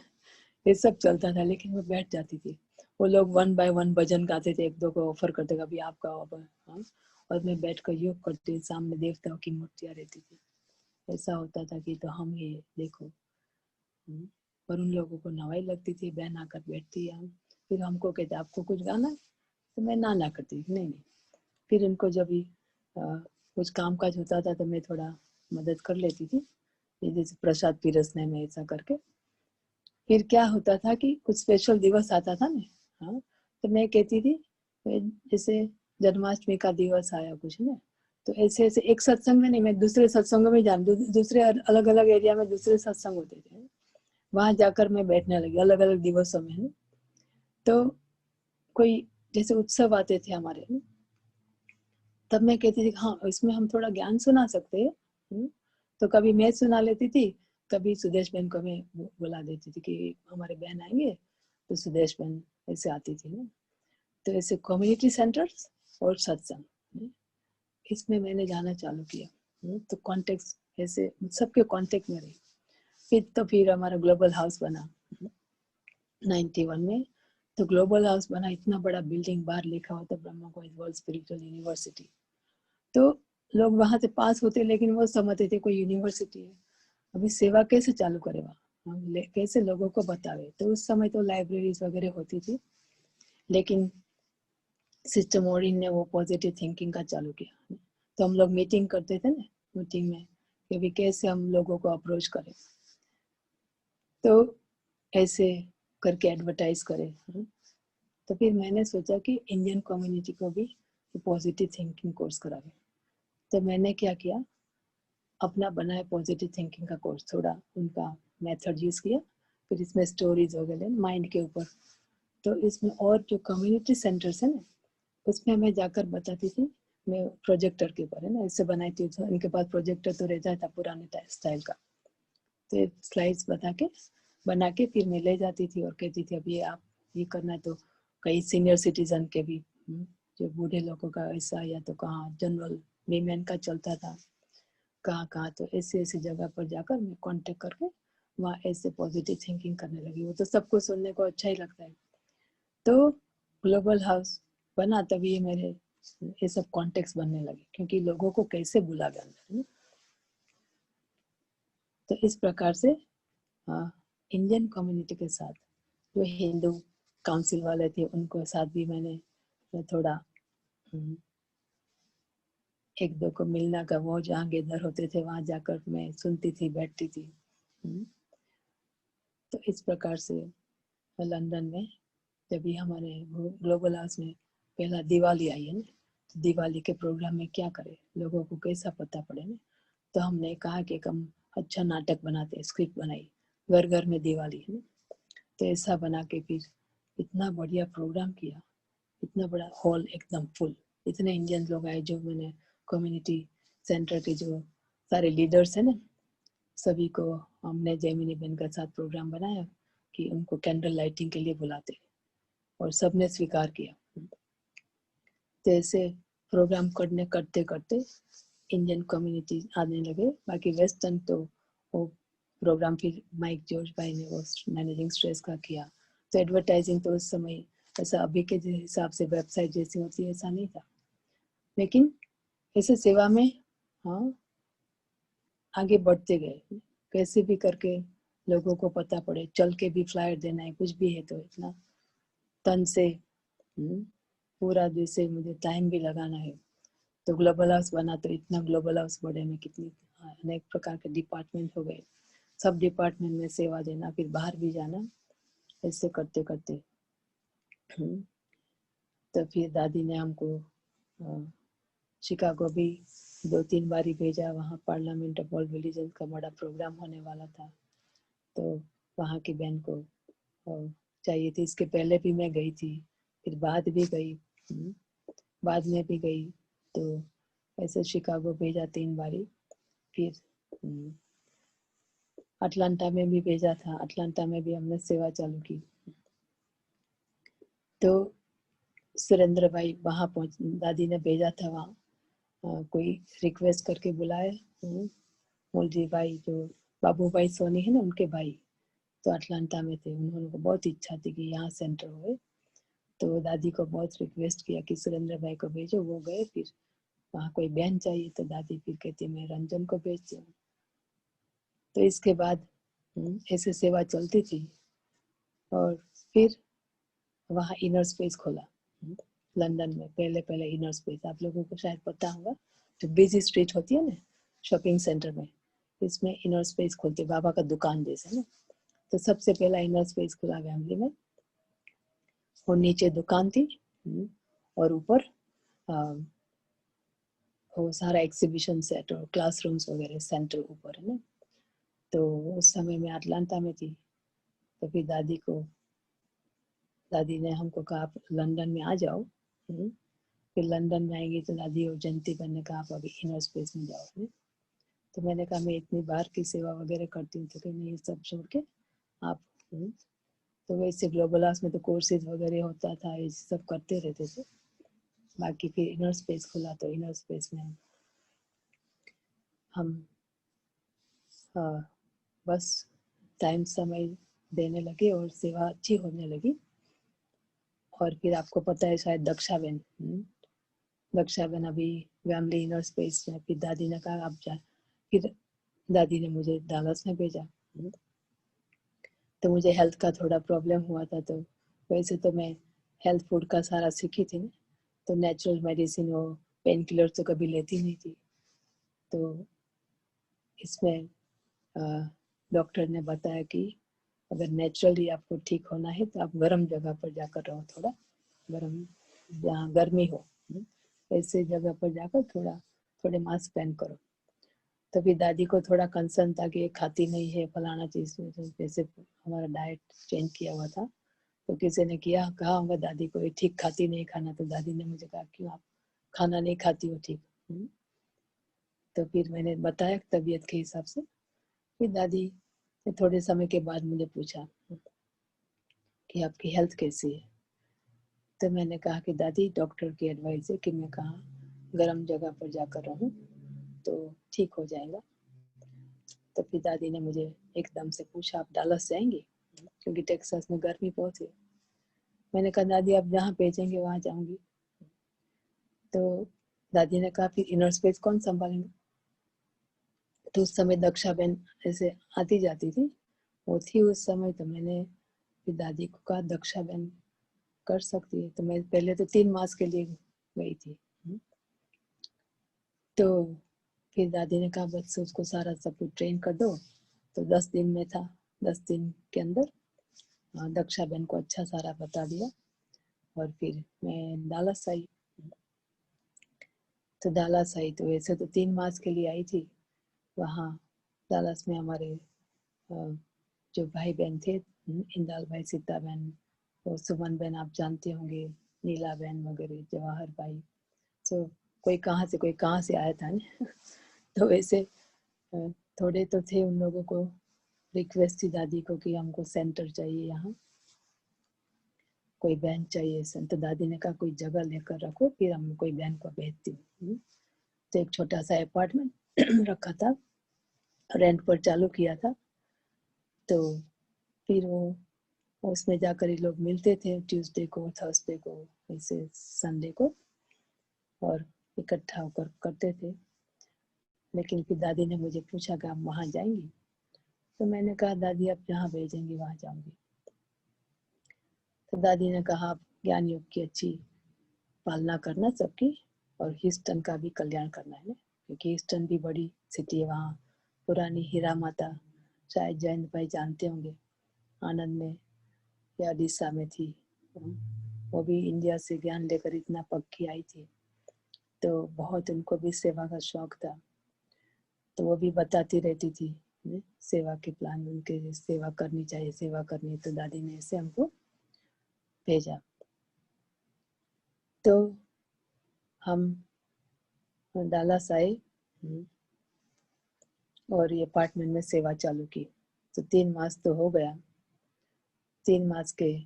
ये सब चलता था, लेकिन मैं बैठ जाती थी। वो लोग 1 बाय 1 भजन गाते थे, एक दो को ऑफर करते, कभी आपका ऑफर, और मैं बैठकर योग करती, सामने देवताओं की मूर्तियां रहती थी। ऐसा होता था कि तो हम ये देखो। और उन लोगों को नवाई लगती थी, बहन आकर बैठती है, फिर हमको कहते आपको कुछ गाना है, तो मैं ना करती नहीं। फिर उनको जब भी कुछ काम काज होता था तो मैं थोड़ा मदद कर लेती थी, जैसे प्रसाद पिरसने में, ऐसा करके। फिर क्या होता था कि कुछ स्पेशल दिवस आता था ना, हाँ, तो मैं कहती थी जैसे जन्माष्टमी का दिवस आया कुछ ना, तो ऐसे ऐसे एक सत्संग में नहीं, मैं दूसरे सत्संग में दूसरे अलग अलग एरिया में दूसरे सत्संग होते थे, वहां जाकर मैं बैठने लगी अलग अलग दिवसों में है। तो कोई जैसे उत्सव आते थे हमारे, तब मैं कहती थी हाँ इसमें हम थोड़ा ज्ञान सुना सकते हैं। तो कभी मैं सुना लेती थी, कभी सुदेश बहन को मैं बुला देती थी कि हमारे बहन आएंगे, तो सुदेश बहन ऐसे आती थी ना। तो ऐसे कम्युनिटी सेंटर्स और सत्संग, इसमें मैंने जाना चालू किया। तो कॉन्टेक्ट ऐसे सबके कॉन्टेक्ट में रही। फिर हमारा ग्लोबल हाउस बना 91 में। तो ग्लोबल हाउस बना, इतना बड़ा बिल्डिंग, बाहर लिखा होता Brahma Kumari world spiritual university. तो लोग वहां से पास होते, लेकिन वो समझते थे कोई यूनिवर्सिटी है, अभी सेवा कैसे चालू करे वहाँ, हम कैसे लोगों को बतावे। तो उस समय तो लाइब्रेरीज वगैरह होती थी, लेकिन सिस्टर मोरिन ने वो पॉजिटिव थिंकिंग का चालू किया। तो हम लोग मीटिंग करते थे ना, मीटिंग में कि भी कैसे हम लोगों को अप्रोच करें, तो ऐसे करके एडवर्टाइज करें। तो फिर मैंने सोचा कि इंडियन कम्युनिटी को भी पॉजिटिव थिंकिंग कोर्स करावे। तो मैंने क्या किया, अपना बनाया पॉजिटिव थिंकिंग का कोर्स, थोड़ा उनका मेथड यूज किया, फिर इसमें स्टोरीज वगैरह माइंड के ऊपर। तो इसमें और जो कम्युनिटी सेंटर्स है ना, उसमें मैं जाकर बताती थी, मैं प्रोजेक्टर के ऊपर है ना इससे बनाई थी। तो इनके पास प्रोजेक्टर तो रहता था पुराने स्टाइल का, तो स्लाइड्स बना के फिर मैं ले जाती थी और कहती थी अब ये आप ये करना है। तो कई सीनियर सिटीजन के भी, जो बूढ़े लोगों का ऐसा, या तो कहाँ जनरल वीमेन का चलता था, कहाँ तो ऐसी ऐसी जगह पर जाकर मैं कांटेक्ट करके वहाँ ऐसे पॉजिटिव थिंकिंग करने लगी। वो तो सबको सुनने को अच्छा ही लगता है। तो ग्लोबल हाउस बना, तभी ये मेरे ये सब कॉन्टेक्स्ट बनने लगे, क्योंकि लोगों को कैसे बुला गया अंदर। तो इस प्रकार से इंडियन कम्युनिटी के साथ, जो हिंदू काउंसिल वाले थे उनको साथ भी मैंने थोड़ा एक दो को मिलना का, वो जहाँ गेदर होते थे वहां जाकर मैं सुनती थी, बैठती थी। तो इस प्रकार से लंदन में जब भी हमारे ग्लोबल हाउस में पहला दिवाली आई है ना, तो दिवाली के प्रोग्राम में क्या करें, लोगों को कैसा पता पड़े ना। तो हमने कहा कि हम अच्छा नाटक बनाते, स्क्रिप्ट बनाई, घर घर में दिवाली है ना। तो ऐसा बना के फिर इतना बढ़िया प्रोग्राम किया, इतना बड़ा हॉल एकदम फुल, इतने इंडियन लोग आए। जो मैंने कम्युनिटी सेंटर के जो सारे लीडर्स हैं ना, सभी को हमने जयमिनी बहन के साथ प्रोग्राम बनाया कि उनको कैंडल लाइटिंग के लिए बुलाते, और सबने स्वीकार किया। तो ऐसे प्रोग्राम करते करते इंडियन कम्युनिटी आने लगे। बाकी वेस्टर्न तो वो प्रोग्राम फिर माइक जॉर्ज भाई ने वो मैनेजिंग स्ट्रेस का किया। तो एडवर्टाइजिंग तो उस समय ऐसा अभी के हिसाब से वेबसाइट जैसी होती है ऐसा नहीं था, लेकिन ऐसे सेवा में हाँ आगे बढ़ते गए, कैसे भी करके लोगों को पता पड़े, चल के भी फ्लायर देना है, कुछ भी है तो इतना तन से पूरा जैसे मुझे टाइम भी लगाना है। तो ग्लोबल हाउस बना, तो इतना ग्लोबल हाउस बड़े में कितनी अनेक प्रकार के डिपार्टमेंट हो गए, सब डिपार्टमेंट में सेवा देना, फिर बाहर भी जाना, ऐसे करते करते तो फिर दादी ने हमको शिकागो भी 2-3 बार ही भेजा। वहाँ पार्लियामेंट ऑफ वर्ल्ड रिलीजन का बड़ा प्रोग्राम होने वाला था, तो वहाँ की बहन को चाहिए थी। इसके पहले भी मैं गई थी, फिर बाद भी गई, बाद में भी गई। तो ऐसे शिकागो भेजा 3 बारी। फिर अटलांटा में भी भेजा था, अटलांटा में भी हमने सेवा चालू की। तो सुरेंद्र भाई वहाँ पहुंच, दादी ने भेजा था वहाँ, कोई रिक्वेस्ट करके बुलाए मौलवी भाई, जो बाबू भाई सोनी है ना उनके भाई, तो अटलांटा में थे। उन्होंने को बहुत इच्छा थी कि यहाँ सेंटर हुए, तो दादी को बहुत रिक्वेस्ट किया कि सुरेंद्र भाई को भेजो। वो गए, फिर वहाँ कोई बहन चाहिए, तो दादी फिर कहती मैं रंजन को भेजती हूँ। तो इसके बाद ऐसे सेवा चलती थी। और फिर वहाँ इनर स्पेस खोला लंदन में, पहले इनर स्पेस, आप लोगों को शायद पता होगा, जो बिजी स्ट्रीट होती है ना शॉपिंग सेंटर में, इसमें इनर स्पेस खोलते, बाबा का दुकान जैसे ना। तो सबसे पहला इनर स्पेस खुला फैमिली में, और नीचे दुकान थी और ऊपर वो सारा एग्जीबिशन सेट और क्लासरूम्स वगैरह सेंटर ऊपर है ना। तो उस समय मैं अटलांटा में थी। तो फिर दादी ने हमको कहा आप लंदन में आ जाओ। फिर लंदन में आएंगी तो दादी और जयंती बहन ने कहा आप अभी इनर स्पेस में जाओ। तो मैंने कहा मैं इतनी बार की सेवा वगैरह करती हूँ तो कि नहीं, सब छोड़ के आप। तो वैसे ग्लोबल हाउस में तो कोर्सेज वगैरह होता था, ये सब करते रहते थे। बाकी फिर इनर स्पेस खुला तो इनर स्पेस में हम बस टाइम समय देने लगे और सेवा अच्छी होने लगी। और फिर आपको पता है शायद दक्षा बहन अभी फैमिली इनर स्पेस में। फिर दादी ने कहा आप जा। फिर दादी ने मुझे डालस में भेजा। तो मुझे हेल्थ का थोड़ा प्रॉब्लम हुआ था, तो वैसे तो मैं हेल्थ फूड का सारा सीखी थी, तो नेचुरल मेडिसिन और पेन किलर तो कभी लेती नहीं थी। तो इसमें डॉक्टर ने बताया कि अगर नेचुरली आपको ठीक होना है तो आप गर्म जगह पर जाकर रहो, थोड़ा गर्म जहाँ गर्मी हो ऐसे जगह पर जाकर थोड़े मास्क पहन करो। तो फिर दादी को थोड़ा कंसर्न था कि ये खाती नहीं है फलाना चीज़, तो जैसे हमारा डाइट चेंज किया हुआ था। तो किसी ने कहा होगा दादी को ये ठीक खाती नहीं खाना। तो दादी ने मुझे कहा क्यों आप खाना नहीं खाती हो ठीक। तो फिर मैंने बताया तबीयत के हिसाब से। फिर दादी ने थोड़े समय के बाद मुझे पूछा कि आपकी हेल्थ कैसी है। तो मैंने कहा कि दादी डॉक्टर की एडवाइस है कि मैं कहाँ गर्म जगह पर जाकर रहूं तो ठीक हो जाएगा। तो फिर दादी ने मुझे एकदम से पूछा आप डालस जाएंगे, क्योंकि टेक्सास में गर्मी बहुत है। मैंने कहा दादी आप जहाँ भेजेंगे वहाँ जाऊंगी। तो दादी ने कहा फिर इनर स्पेस कौन संभालेंगे। तो उस समय दक्षा बहन ऐसे आती जाती थी, वो थी उस समय। तो मैंने फिर दादी को कहा दक्षा बहन कर सकती है। तो मैं पहले तो 3 मास के लिए गई थी। तो फिर दादी ने कहा बस उसको सारा सब कुछ ट्रेन कर दो। तो 10 दिन में था, 10 दिन के अंदर दक्षा बहन को अच्छा सारा बता दिया। और फिर मैं डालस आई। तो डालस आई तो वैसे तो 3 मास के लिए आई थी। वहाँ डालस में हमारे जो भाई बहन थे, इंदाल भाई, सीता बहन और सुमन बहन आप जानते होंगे, नीला बहन वगैरह, जवाहर भाई। तो कोई कहाँ से आया था ना। तो वैसे थोड़े तो थे, उन लोगों को रिक्वेस्ट थी दादी को कि हमको सेंटर चाहिए, यहाँ कोई बहन चाहिए। तो दादी ने कहा कोई जगह लेकर रखो, फिर हम कोई बहन को भेजती हूँ। तो एक छोटा सा अपार्टमेंट रखा था, रेंट पर चालू किया था। तो फिर वो उसमें जाकर ये लोग मिलते थे ट्यूसडे को, थर्सडे को, ऐसे संडे को, और इकट्ठा होकर करते थे। लेकिन फिर दादी ने मुझे पूछा कि आप वहाँ जाएंगी। तो मैंने कहा दादी आप जहाँ भेजेंगी वहाँ जाऊंगी। तो दादी ने कहा आप ज्ञान योग की अच्छी पालना करना सबकी, और ह्यूस्टन का भी कल्याण करना है ना, क्योंकि ह्यूस्टन भी बड़ी सिटी है। वहाँ पुरानी हीरा माता, शायद जयंत भाई जानते होंगे, आनंद में या उड़ीसा में थी। वो भी इंडिया से ज्ञान लेकर इतना पक्की आई थी। तो बहुत उनको भी सेवा का शौक था। तो वो भी बताती रहती थी सेवा के प्लान, उनके सेवा करनी चाहिए, सेवा करनी। तो दादी ने ऐसे हमको भेजा। तो हम डालस आए और ये अपार्टमेंट में सेवा चालू की। तो 3 मास तो हो गया। 3 मास के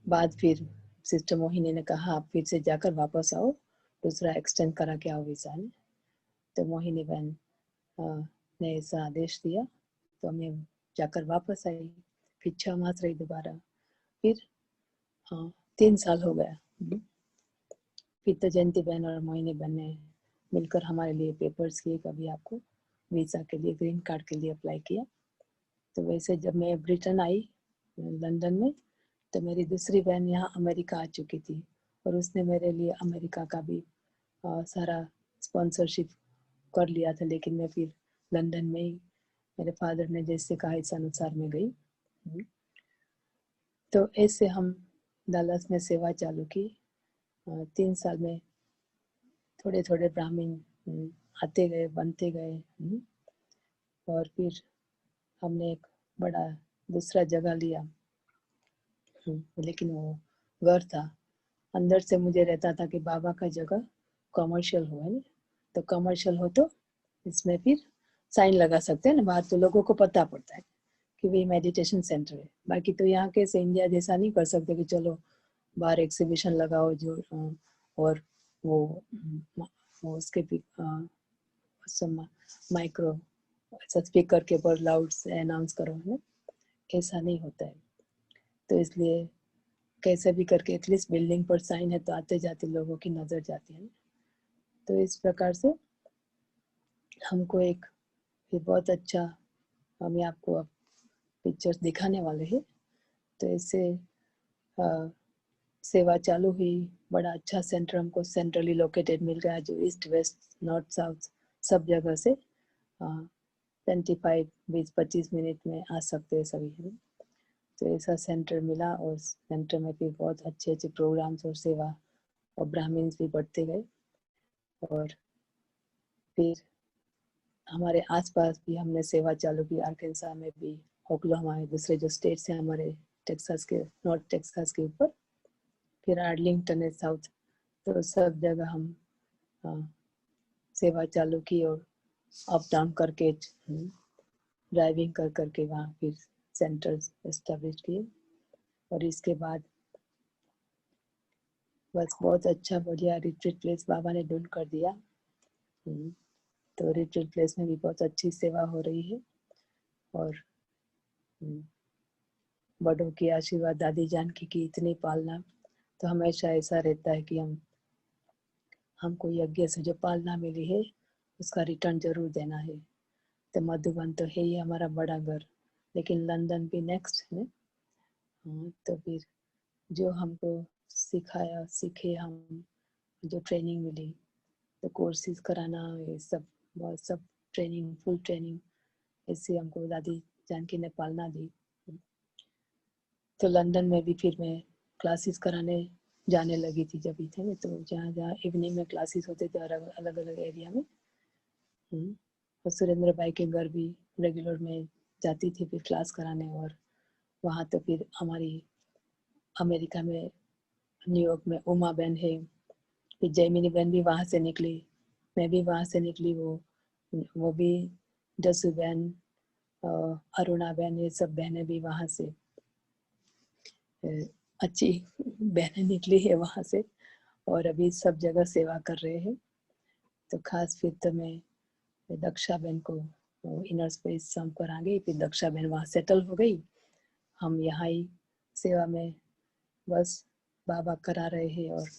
बाद फिर सिस्टर मोहिनी ने कहा आप फिर से जाकर वापस आओ, दूसरा एक्सटेंड करा के आओ वीजा ने। तो मोहिनी बहन ने ऐसा आदेश दिया। तो मैं जाकर वापस आई। फिर 6 मास रही दोबारा। फिर 3 साल हो गया। फिर तो जयंती बहन और मोहिनी बहन ने मिलकर हमारे लिए पेपर्स किए, कभी आपको वीज़ा के लिए, ग्रीन कार्ड के लिए अप्लाई किया। तो वैसे जब मैं ब्रिटेन आई लंदन में, तो मेरी दूसरी बहन यहाँ अमेरिका आ चुकी थी, और उसने मेरे लिए अमेरिका का भी सारा स्पॉन्सरशिप कर लिया था। लेकिन मैं फिर लंदन में ही, मेरे फादर ने जैसे कहा इस अनुसार मैं गई। तो ऐसे हम डलास में सेवा चालू की। 3 साल में थोड़े थोड़े ब्राह्मण आते गए, बनते गए। और फिर हमने एक बड़ा दूसरा जगह लिया। लेकिन वो घर था, अंदर से मुझे रहता था कि बाबा का जगह कमर्शियल हो, है ना, तो कमर्शियल हो तो इसमें फिर साइन लगा सकते हैं ना, बाहर तो लोगों को पता पड़ता है कि वही मेडिटेशन सेंटर है। बाकी तो यहाँ के से इंडिया जैसा नहीं कर सकते कि चलो बाहर एग्जीबिशन लगाओ जो और वो उसके भी माइक्रो स्पीकर के पर लाउड से अनाउंस करो, है ना, ऐसा नहीं होता है। तो इसलिए कैसे भी करके एटलीस्ट बिल्डिंग पर साइन है तो आते जाते लोगों की नजर जाती है ना। तो इस प्रकार से हमको एक ये बहुत अच्छा, हमें आपको अब पिक्चर्स दिखाने वाले हैं। तो इससे सेवा चालू हुई, बड़ा अच्छा सेंटर हमको सेंट्रली लोकेटेड मिल गया, जो ईस्ट वेस्ट नॉर्थ साउथ सब जगह से 20-25 मिनट में आ सकते हैं सभी, है। तो ऐसा सेंटर मिला और सेंटर में भी बहुत अच्छे अच्छे प्रोग्राम्स और सेवा और ब्राह्मण्स भी बढ़ते गए। और फिर हमारे आसपास भी हमने सेवा चालू की, आर्कांसा में भी, ओक्लाहोमा में, दूसरे जो स्टेट्स हैं हमारे टेक्सास के, नॉर्थ टेक्सास के ऊपर, फिर आर्लिंगटन है साउथ, तो सब जगह हम सेवा चालू की और अप डाउन करके ड्राइविंग कर करके वहाँ फिर सेंटर्स एस्टेब्लिश किए। और इसके बाद बस बहुत अच्छा बढ़िया रिट्रीट प्लेस बाबा ने ढूंढ कर दिया। तो रिट्रीट प्लेस में भी बहुत अच्छी सेवा हो रही है। और बड़ों की आशीर्वाद, दादी जानकी की इतनी पालना, तो हमेशा ऐसा रहता है कि हमको यज्ञ से जो पालना मिली है उसका रिटर्न जरूर देना है। तो मधुबन तो है ही हमारा बड़ा घर, लेकिन लंदन भी नेक्स्ट है। तो फिर जो हमको सिखाया, सीखे हम, जो ट्रेनिंग मिली, तो कोर्सेज कराना, ये सब बहुत सब ट्रेनिंग, फुल ट्रेनिंग ऐसे हमको दादी जानकी ने पालना दी। तो लंदन में भी फिर मैं क्लासेस कराने जाने लगी थी जब भी थे, तो जहाँ जहाँ इवनिंग में क्लासेस होते थे अलग अलग एरिया में। और सुरेंद्र भाई के घर भी रेगुलर में जाती थी फिर क्लास कराने। और वहाँ तो फिर हमारी अमेरिका में, न्यूयॉर्क में उमा बहन है, फिर जयमिनी बहन भी वहाँ से निकली, मैं भी वहाँ से निकली, वो भी जसू बहन, अरुणा बहन, ये सब बहनें भी वहाँ से अच्छी बहनें निकली है वहाँ से, और अभी सब जगह सेवा कर रहे हैं। तो खास फिर तो मैं दक्षा बहन को इनर स्पेस हम करांगे, फिर दक्षा बहन वहाँ सेटल हो गई, हम यहाँ ही सेवा में बस बाबा करा रहे हैं। और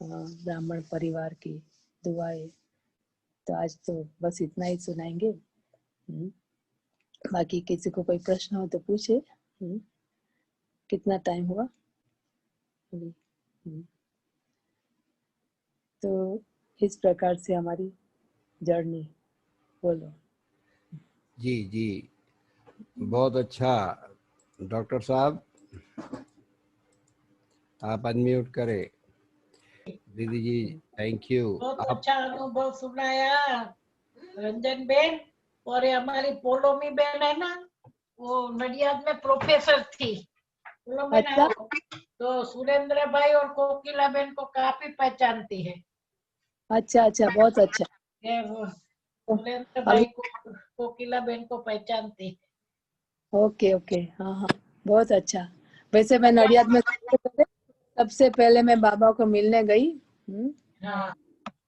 ब्राह्मण परिवार की दुआएं, तो आज तो बस इतना ही सुनाएंगे। बाकी किसी को कोई प्रश्न हो तो पूछे। कितना टाइम हुआ अभी? तो इस प्रकार से हमारी जर्नी, बोलो। जी जी, बहुत अच्छा। डॉक्टर साहब आप अनम्यूट करें। दीदी जी थैंक यू। बहुत आप अच्छा अनुभव सुनाया रंजन बेन। और ये हमारी पोलोमी बहन है ना, वो नडियाद में प्रोफेसर थी, अच्छा तो सुरेंद्र भाई और कोकिला बहन को काफी पहचानती है। अच्छा अच्छा, बहुत अच्छा। ये वो सुरेंद्र अभी भाई को, कोकिला बहन को पहचानती है। ओके ओके, हाँ हाँ, बहुत अच्छा। वैसे मैं नडियाद में सबसे पहले मैं बाबा को मिलने गई, हाँ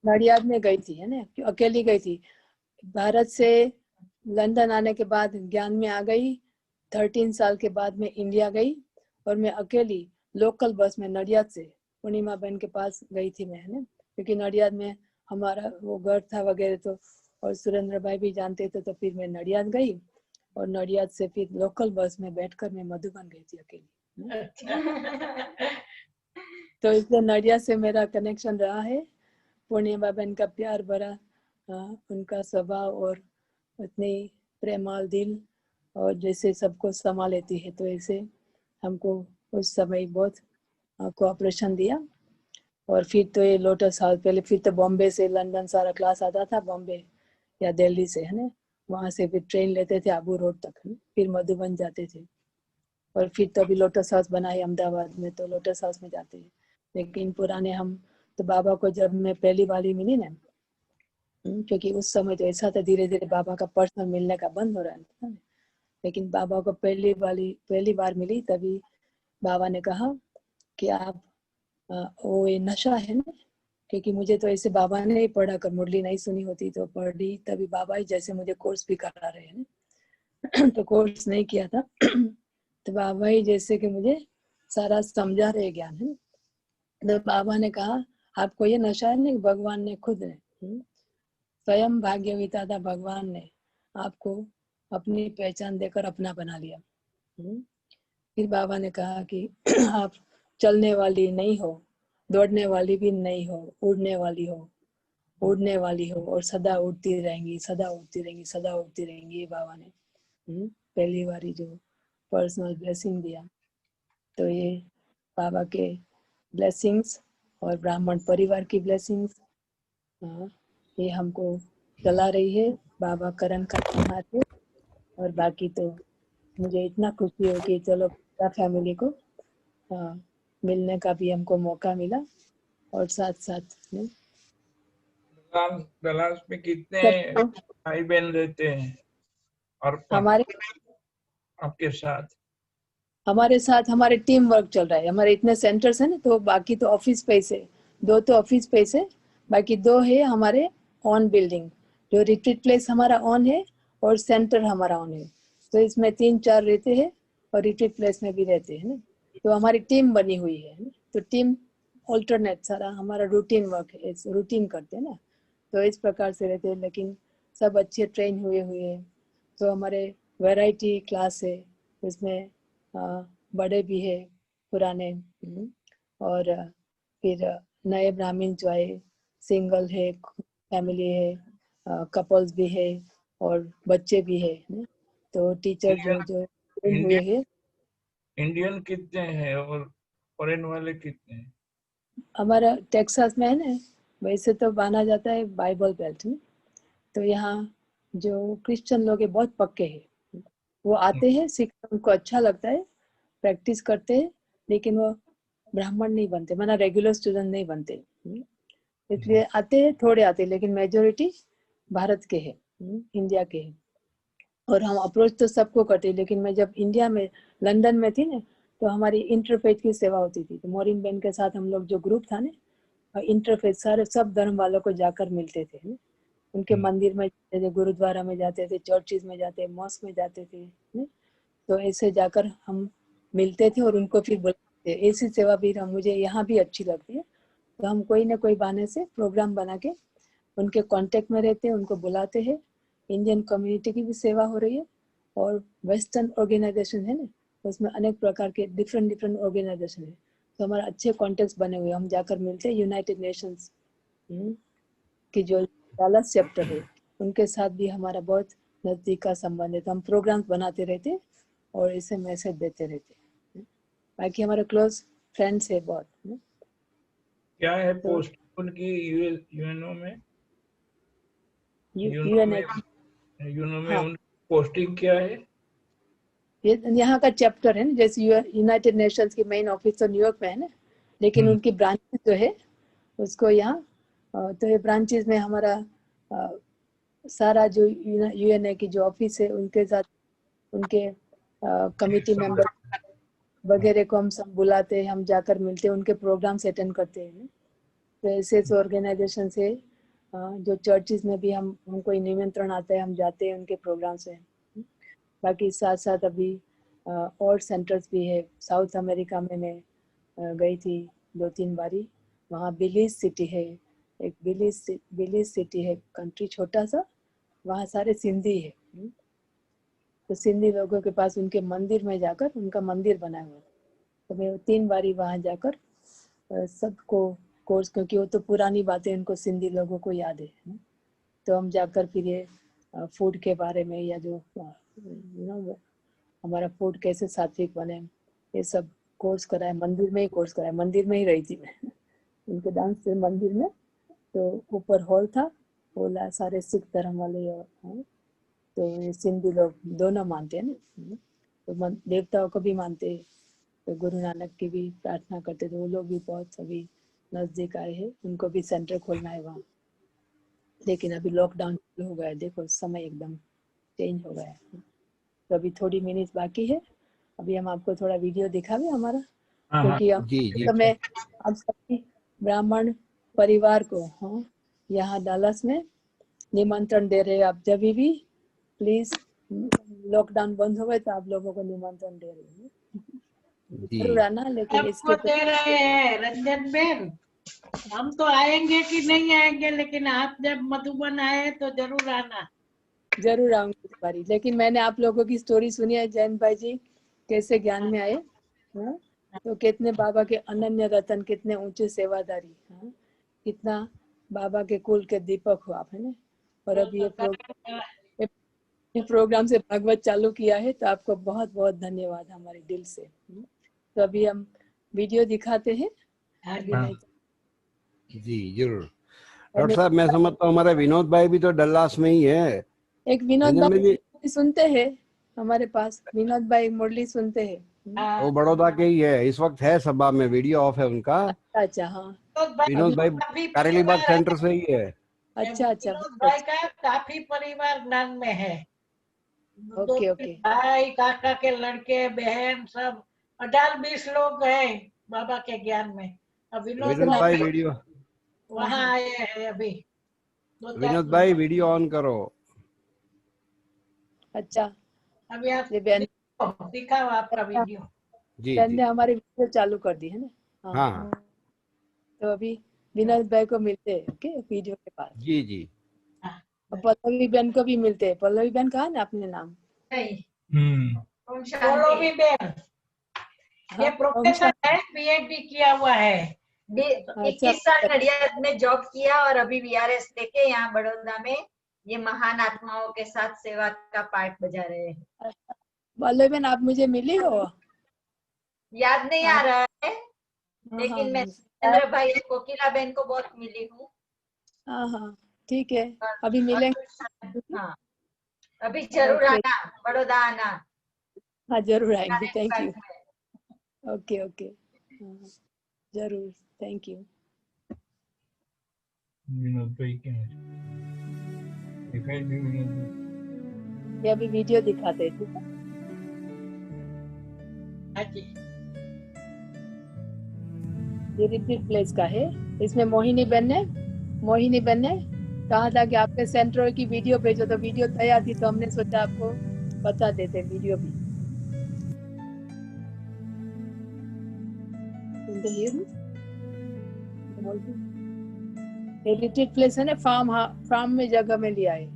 नडियाद में गई थी, है ना, अकेली गई थी। भारत से लंदन आने के बाद ज्ञान में आ गई, 13 साल के बाद मैं इंडिया गई, और मैं अकेली लोकल बस में नडियाद से पूर्णिमा बहन के पास गई थी मैं, है ना, क्योंकि नडियाद में हमारा वो घर था वगैरह, तो और सुरेंद्र भाई भी जानते थे। तो फिर मैं नडियाद गई, और नडियाद से फिर लोकल बस में बैठकर मैं मधुबन गई थी अकेली। तो इसलिए नडियाद से मेरा कनेक्शन रहा है। पूर्णिमा बहन का प्यार भरा उनका स्वभाव, और उतनी प्रेमाल दिल, और जैसे सबको समा लेती है, तो ऐसे हमको उस समय बहुत आँख को ऑपरेशन दिया। और फिर तो ये लोटस हाउस, पहले फिर तो बॉम्बे से लंदन सारा क्लास आता था, बॉम्बे या दिल्ली से, है ना, वहाँ से फिर ट्रेन लेते थे आबू रोड तक, है ना, फिर मधुबन जाते थे। और फिर तो अभी लोटस हाउस बना है अहमदाबाद में, तो लोटस हाउस में जाते हैं। लेकिन पुराने हम तो बाबा को जब मैं पहली बारी मिली ना, क्योंकि उस समय तो ऐसा था, धीरे धीरे बाबा का पर्सनल मिलने का बंद हो रहा था, लेकिन बाबा को पहली बार मिली, तभी बाबा ने कहा कि आप वो ये नशा है ना, क्योंकि मुझे तो ऐसे बाबा ने ही पढ़ा कर, मुरली नहीं सुनी होती तो पढ़ी, तभी बाबा ही जैसे मुझे कोर्स भी करा रहे हैं तो कोर्स नहीं किया था तो बाबा ही जैसे कि मुझे सारा समझा रहे ज्ञान है। तो बाबा ने कहा आपको ये नशा है ना, भगवान ने खुद ने स्वयं भाग्य विधाता भगवान ने आपको अपनी पहचान देकर अपना बना लिया। फिर बाबा ने कहा कि आप चलने वाली नहीं हो, दौड़ने वाली भी नहीं हो, उड़ने वाली हो, उड़ने वाली हो और सदा उड़ती रहेंगी, सदा उड़ती रहेंगी, सदा उड़ती रहेंगी। ये बाबा ने पहली बारी जो पर्सनल ब्लेसिंग दिया, तो ये बाबा के ब्लेसिंग्स और ब्राह्मण परिवार की ब्लेसिंग्स ये हमको चला रही है। बाबा करण का हाथ है। और बाकी तो मुझे इतना खुशी हो कि चलो फैमिली को मिलने का भी हमको मौका मिला। और साथ साथ में दलास में कितने भाई बहन रहते हैं और आपके साथ? हमारे साथ हमारे टीम वर्क चल रहा है। हमारे इतने सेंटर्स हैं ना, तो बाकी तो ऑफिस स्पेस है, 2 तो ऑफिस स्पेस है, बाकी 2 है हमारे ऑन बिल्डिंग। जो रिट्रीट प्लेस हमारा ऑन है और सेंटर हमारा ऑन है, तो इसमें 3-4 रहते हैं और रिट्रीट प्लेस में भी रहते हैं ना। तो हमारी टीम बनी हुई है, तो टीम ऑल्टरनेट सारा हमारा रूटीन वर्क है, रूटीन करते हैं ना, तो इस प्रकार से रहते हैं। लेकिन सब अच्छे ट्रेन हुए हैं। तो हमारे वैरायटी क्लास है, उसमें बड़े भी है, पुराने और फिर नए ब्राह्मण जो आए, सिंगल है, फैमिली है, कपल्स भी है और बच्चे भी है। तो टीचर जो हुए हैं, इंडियन कितने हैं और फॉरेन वाले कितने हैं? हमारा टेक्सास में है ना, वैसे तो माना जाता है बाइबल बेल्ट में, तो यहाँ जो क्रिश्चियन लोग हैं बहुत पक्के हैं, वो आते हैं, सीखते उनको अच्छा लगता है, प्रैक्टिस करते हैं, लेकिन वो ब्राह्मण नहीं बनते, माना रेगुलर स्टूडेंट नहीं बनते। इसलिए आते हैं, थोड़े आते हैं, लेकिन मेजोरिटी भारत के हैं, इंडिया के हैं। और हम अप्रोच तो सबको करते हैं, लेकिन मैं जब इंडिया में लंदन में थी ना, तो हमारी इंटरफेथ की सेवा होती थी। तो मोरिन बहन के साथ हम लोग जो ग्रुप था ना, इंटरफेथ सारे सब धर्म वालों को जाकर मिलते थे ना? उनके मंदिर में जाते थे, गुरुद्वारा में जाते थे, चर्चिज में जाते, मॉस्क में जाते थे ना? तो ऐसे जाकर हम मिलते थे और उनको फिर बुलाते। ऐसी सेवा भी मुझे यहाँ भी अच्छी लगती है। तो हम कोई ना कोई बहाने से प्रोग्राम बना के उनके कांटेक्ट में रहते हैं, उनको बुलाते हैं। इंडियन कम्युनिटी की भी सेवा हो रही है और वेस्टर्न ऑर्गेनाइजेशन है ना, उसमें अनेक प्रकार के डिफरेंट ऑर्गेनाइजेशन है। तो हमारा अच्छे कॉन्टेक्ट बने हुए, हम जाकर मिलते हैं। यूनाइटेड नेशंस की जो डलास चैप्टर है, उनके साथ भी हमारा बहुत नजदीक का संबंध है। तो हम प्रोग्राम्स बनाते रहते और इसे मैसेज देते रहते। बाकी हमारे क्लोज फ्रेंड्स है बहुत। क्या है तो पोस्ट उनकी यूएनओ में? यूएनओ में हाँ, उनकी पोस्टिंग क्या है? ये यहाँ का चैप्टर है ना, जैसे यूनाइटेड नेशंस की मेन ऑफिस तो न्यूयॉर्क में है ना, लेकिन उनकी ब्रांचेस जो है उसको यहाँ, तो ये ब्रांचेस में हमारा सारा जो यूएनए की जो ऑफिस है, उनके साथ उनके कमिटी मेंबर वगैरह को हम सब बुलाते हैं, हम जाकर मिलते हैं, उनके प्रोग्राम्स अटेंड करते हैं। तो ऐसे ऑर्गेनाइजेशन से जो चर्चिज में भी हमको निमंत्रण आता है, हम जाते हैं उनके प्रोग्राम्स में। बाकी साथ साथ अभी और सेंटर्स भी है। साउथ अमेरिका में मैं गई थी 2-3 बारी। वहाँ बिलीज सिटी है, एक बिलीज सिटी है, कंट्री छोटा सा, वहाँ सारे सिंधी है। तो सिंधी लोगों के पास उनके मंदिर में जाकर, उनका मंदिर बना हुआ है, तो मैं 3 बारी वहाँ जाकर सबको कोर्स, क्योंकि वो तो पुरानी बातें उनको सिंधी लोगों को याद है। तो हम जाकर फिर ये फूड के बारे में, या जो हमारा फूड कैसे सात्विक बने, ये सब कोर्स कराया, मंदिर में ही कोर्स कराया, मंदिर में ही रही थी मैं उनके डांस से मंदिर में। तो ऊपर हॉल था, बोला सारे सिख धर्म वाले और तो ये सिंधी लोग दोनों मानते हैं ना, तो देवताओं को भी मानते, तो गुरु नानक की भी प्रार्थना करते, तो वो लोग भी बहुत सभी नजदीक आए हैं, उनको भी सेंटर खोलना है वहाँ। लेकिन अभी लॉकडाउन शुरू हो गया है, देखो समय एकदम चेंज हो गया है। तो अभी थोड़ी मिनट बाकी है, अभी हम आपको थोड़ा वीडियो दिखावे हमारा, हाँ, हाँ, क्योंकि हम जी जी समय हम सभी ब्राह्मण परिवार को यहाँ डलास में निमंत्रण दे रहे हैं। आप जब भी प्लीज, लॉकडाउन बंद हो गए तो आप लोगों को निमंत्रण दे रहे हैं, जरूर जी आना। लेकिन सबको इसके दे रहे हैं रंजन बेन, हम तो आएंगे कि नहीं आएंगे, लेकिन आप जब मधुबन आए तो जरूर आना। जरूर आऊंगी इस बारी। लेकिन मैंने आप लोगों की स्टोरी सुनी है, जैन भाई जी कैसे ज्ञान में आए, हाँ? तो कितने बाबा के अनन्य रतन, कितने ऊंचे सेवादारी, हाँ? कितना बाबा के कुल के दीपक हो आप, है ना। और अब ये प्रोग्राम से भागवत चालू किया है, तो आपको बहुत बहुत धन्यवाद हमारे दिल से। तो अभी हम वीडियो दिखाते हैं। अभी हाँ। मैं जी जरूर। डॉक्टर साहब, मैं समझता हूँ हमारे विनोद भाई भी तो डल्लास में ही है। एक विनोद रंजन भाई जी, भाई सुनते हैं हमारे पास, विनोद भाई मुरली सुनते हैं। वो बड़ौदा के ही है, इस वक्त है सभा में, वीडियो ऑफ है उनका। अच्छा, हाँ, विनोद भाई काफी कारेली बाग परिवार सेंटर से ही है। अच्छा अच्छा, विनोद बहुत भाई का काफी परिवार ज्ञान में है। अच्छा। दो ओके तीन ओके, भाई, काका के लड़के, बहन, सब 18-20 लोग हैं बाबा के ज्ञान में। अब विनोद विनोद इतना, भाई भाई वीडियो, वहाँ आए हैं अभी 2-4 विनोद दिन। भाई वीडियो ऑन करो। अच्छा, अभी आप ये बहन, दिखाओ आपका अच्छा, वीडियो। जी बहन जी ने हमारी वीडियो चालू कर दी है ना। हाँ, हाँ हाँ, तो अभी विनोद भाई को मिलते हैं ओके वीडियो के बाद, जी जी और पल्लवी बहन को भी मिलते हैं। पल्लवी बहन कहा ना अपने नाम? नहीं, हम्म। बोलो भी बेन, ये हाँ, ओम प्रोफेसर शांति। है, पीएचडी किया हुआ है। अच्छा, 21 साल नडियाद में जॉब किया और अभी वीआरएस लेके यहाँ बड़ौदा में ये महान आत्माओं के साथ सेवा का पार्ट बजा रहे हैं। पल्लवी बहन आप मुझे मिली हो? याद नहीं आ आप, रहा है, हाँ हाँ लेकिन मैं हाँ चंद्र भाई कोकिला बहन को बहुत मिली हूँ। हाँ हाँ, ठीक है, और अभी कुछ, मिलेंगे। हाँ, अभी जरूर ओके, आना, बड़ौदा आना, हाँ जरूर आएंगे, नेक्स्ट थैंक यू। बैंक में। ओके ओके, हाँ, जरूर, थैंक यू। विनोद भाई के दिखाई दी विनोद भाई। ये अभी वीडियो दिखाते हैं, ठीक है। हाँ जी। ये रिट्रीट प्लेस का है। इसमें मोहिनी बहन ने कहा था कि आपके सेंटर की वीडियो भेजो, तो वीडियो तैयार थी, तो हमने सोचा आपको बता देते वीडियो भी। ये रिट्रीट प्लेस है ना, फार्म में जगह में लिया है।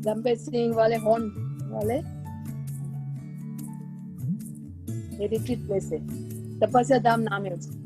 लंबे सिंग वाले हॉर्न वाले, ये रिट्रीट प्लेस है, तपस्या धाम नाम है उसका।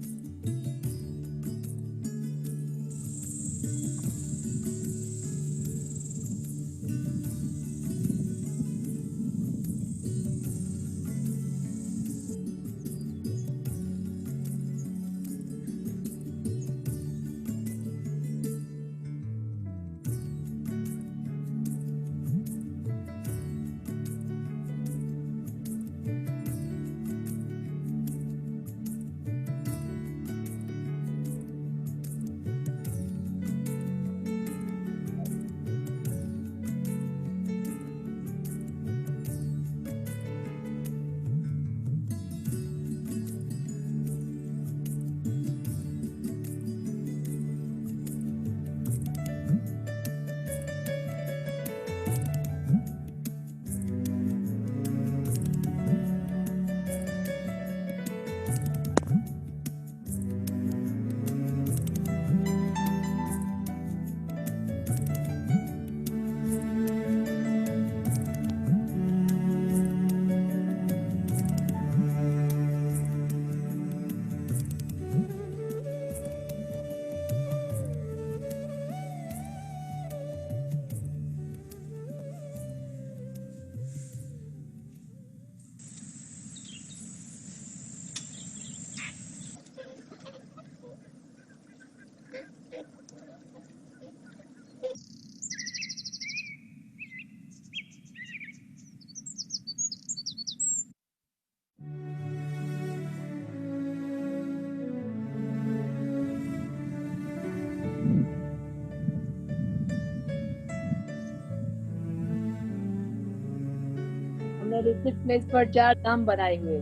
मैंने रिट्रीट प्लेस पर 4 धाम बनाए हुए,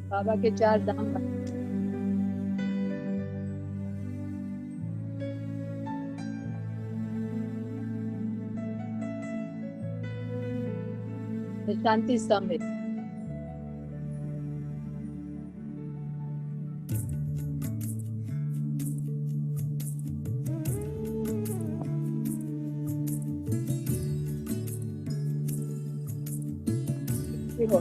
बाबा के 4 धाम बनाए। शांति स्तंभ है। देखो,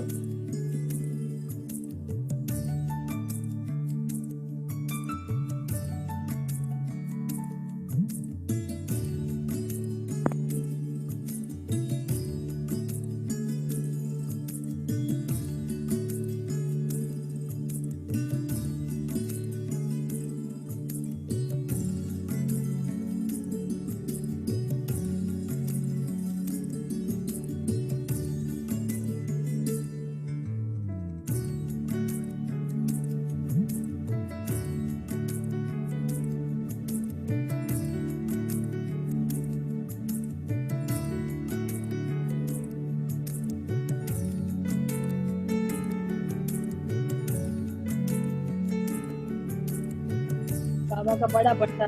बाबा का बड़ा बट्टा।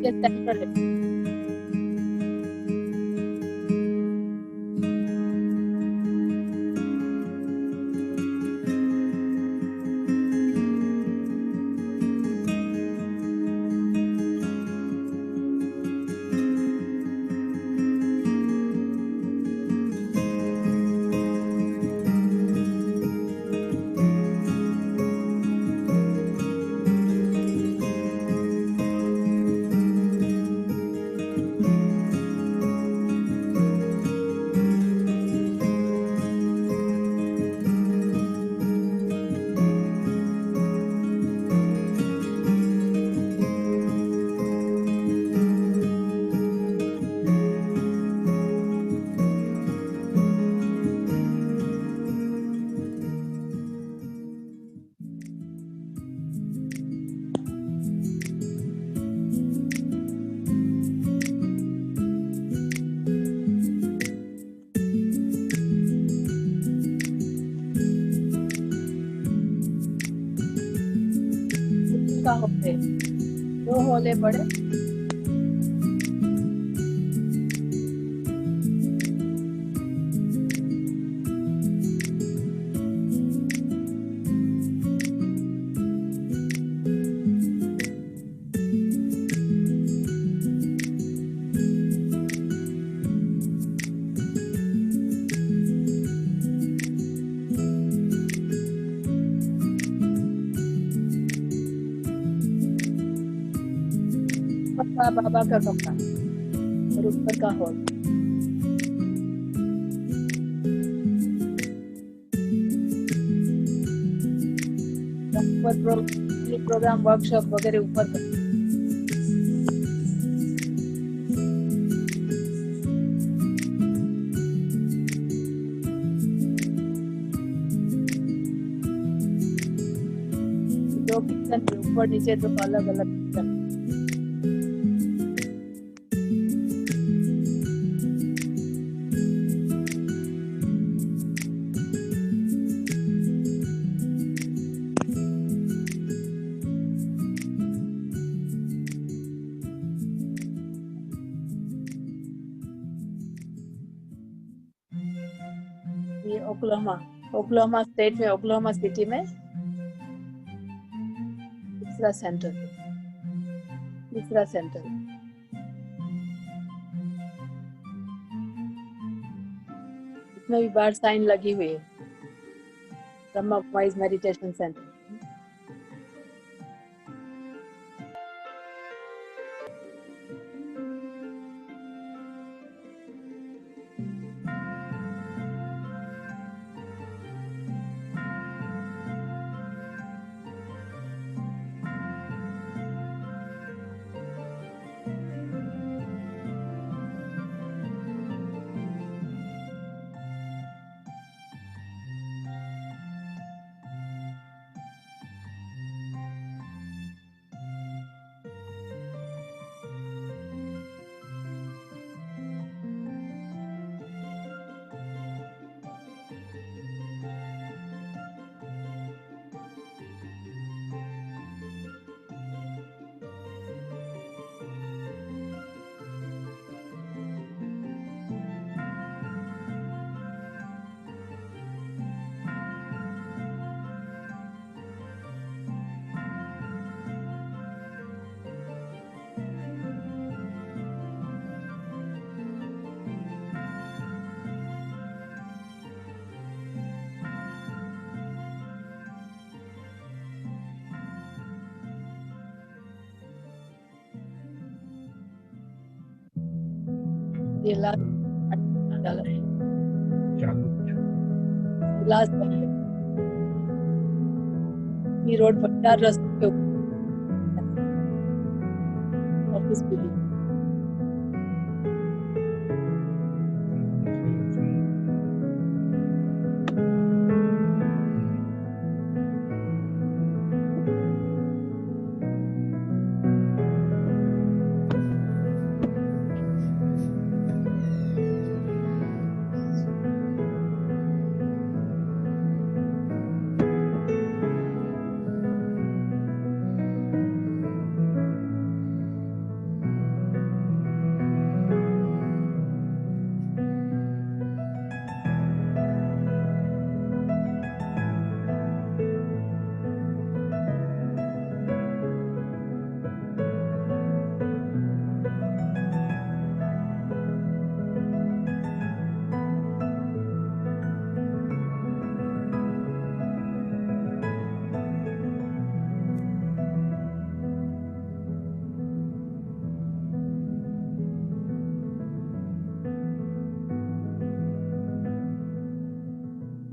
ये सेंट्रल है। का होते 2 होले बड़े। बाबा का कमरा और ऊपर का हॉल। प्रोग्राम वर्कशॉप वगैरह ऊपर का। दो किचन ऊपर नीचे तो अलग अलग किचन। ये ओक्लाहोमा स्टेट में, ओक्लाहोमा सिटी में तीसरा सेंटर। इसमें भी बाहर साइन लगी हुई है, ब्रह्मा कुमारीज मेडिटेशन सेंटर। ये लास्ट डाला है, लास्ट ये रोड पर 4 रास्ते के ऑफिस भी है।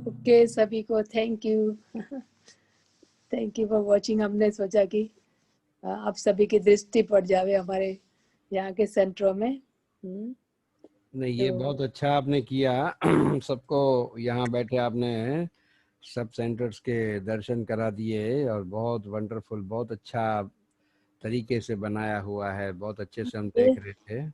ओके, सभी को थैंक यू फॉर वॉचिंग। हमने सोचा कि आप सभी की दृष्टि पड़ जावे हमारे यहाँ के सेंटरों में। नहीं, ये बहुत अच्छा आपने किया। सबको यहाँ बैठे आपने सब सेंटर्स के दर्शन करा दिए और बहुत वंडरफुल, बहुत अच्छा तरीके से बनाया हुआ है, बहुत अच्छे से हम देख रहे थे।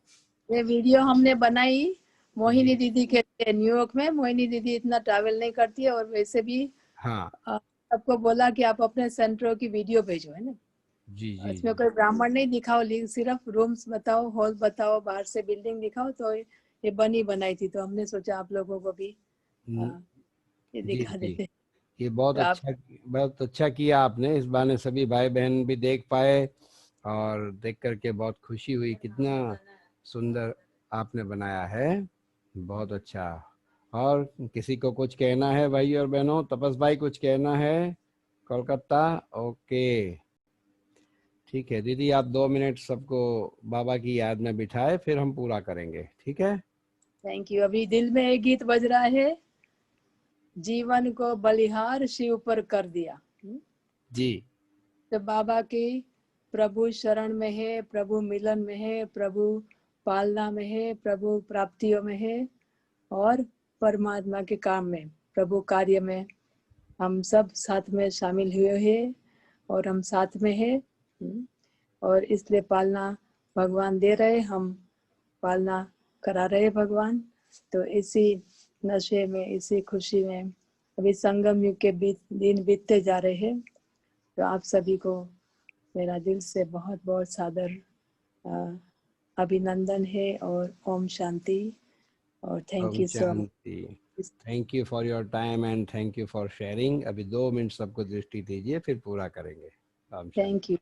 ये वीडियो हमने बनाई मोहिनी दीदी के लिए न्यूयॉर्क में। मोहिनी दीदी इतना ट्रैवल नहीं करती है और वैसे भी हाँ, सबको बोला कि आप अपने सेंटरों की वीडियो भेजो, है ना। जी जी इसमें कोई ब्राह्मण नहीं दिखाओ, सिर्फ रूम्स बताओ, हॉल बताओ, बाहर से बिल्डिंग दिखाओ। तो ये बनी बनाई थी, तो हमने सोचा आप लोगों को भी ये दिखा देते। ये बहुत अच्छा किया आपने। इस बहाने सभी भाई बहन भी देख पाए और देख करके बहुत खुशी हुई। कितना सुंदर आपने बनाया है, बहुत अच्छा। और किसी को कुछ कहना है भाई और बहनों? तपस भाई कुछ कहना है? कोलकाता, ओके ठीक है। दीदी आप 2 मिनट सबको बाबा की याद में बिठाए, फिर हम पूरा करेंगे, ठीक है? Thank you. अभी दिल में एक गीत बज रहा है, जीवन को बलिहार शिव पर कर दिया। जी। तो बाबा की प्रभु शरण में है, प्रभु मिलन में है, प्रभु पालना में है, प्रभु प्राप्तियों में है और परमात्मा के काम में, प्रभु कार्य में हम सब साथ में शामिल हुए हैं और हम साथ में हैं। और इसलिए पालना भगवान दे रहे, हम पालना करा रहे भगवान। तो इसी नशे में, इसी खुशी में अभी संगम युग के दिन बीतते जा रहे हैं। तो आप सभी को मेरा दिल से बहुत बहुत सादर अभिनंदन है और ओम शांति और thank you so much. Thank you for your time and thank you for sharing. अभी 2 मिनट सबको दृष्टि दीजिए, फिर पूरा करेंगे। Thank you.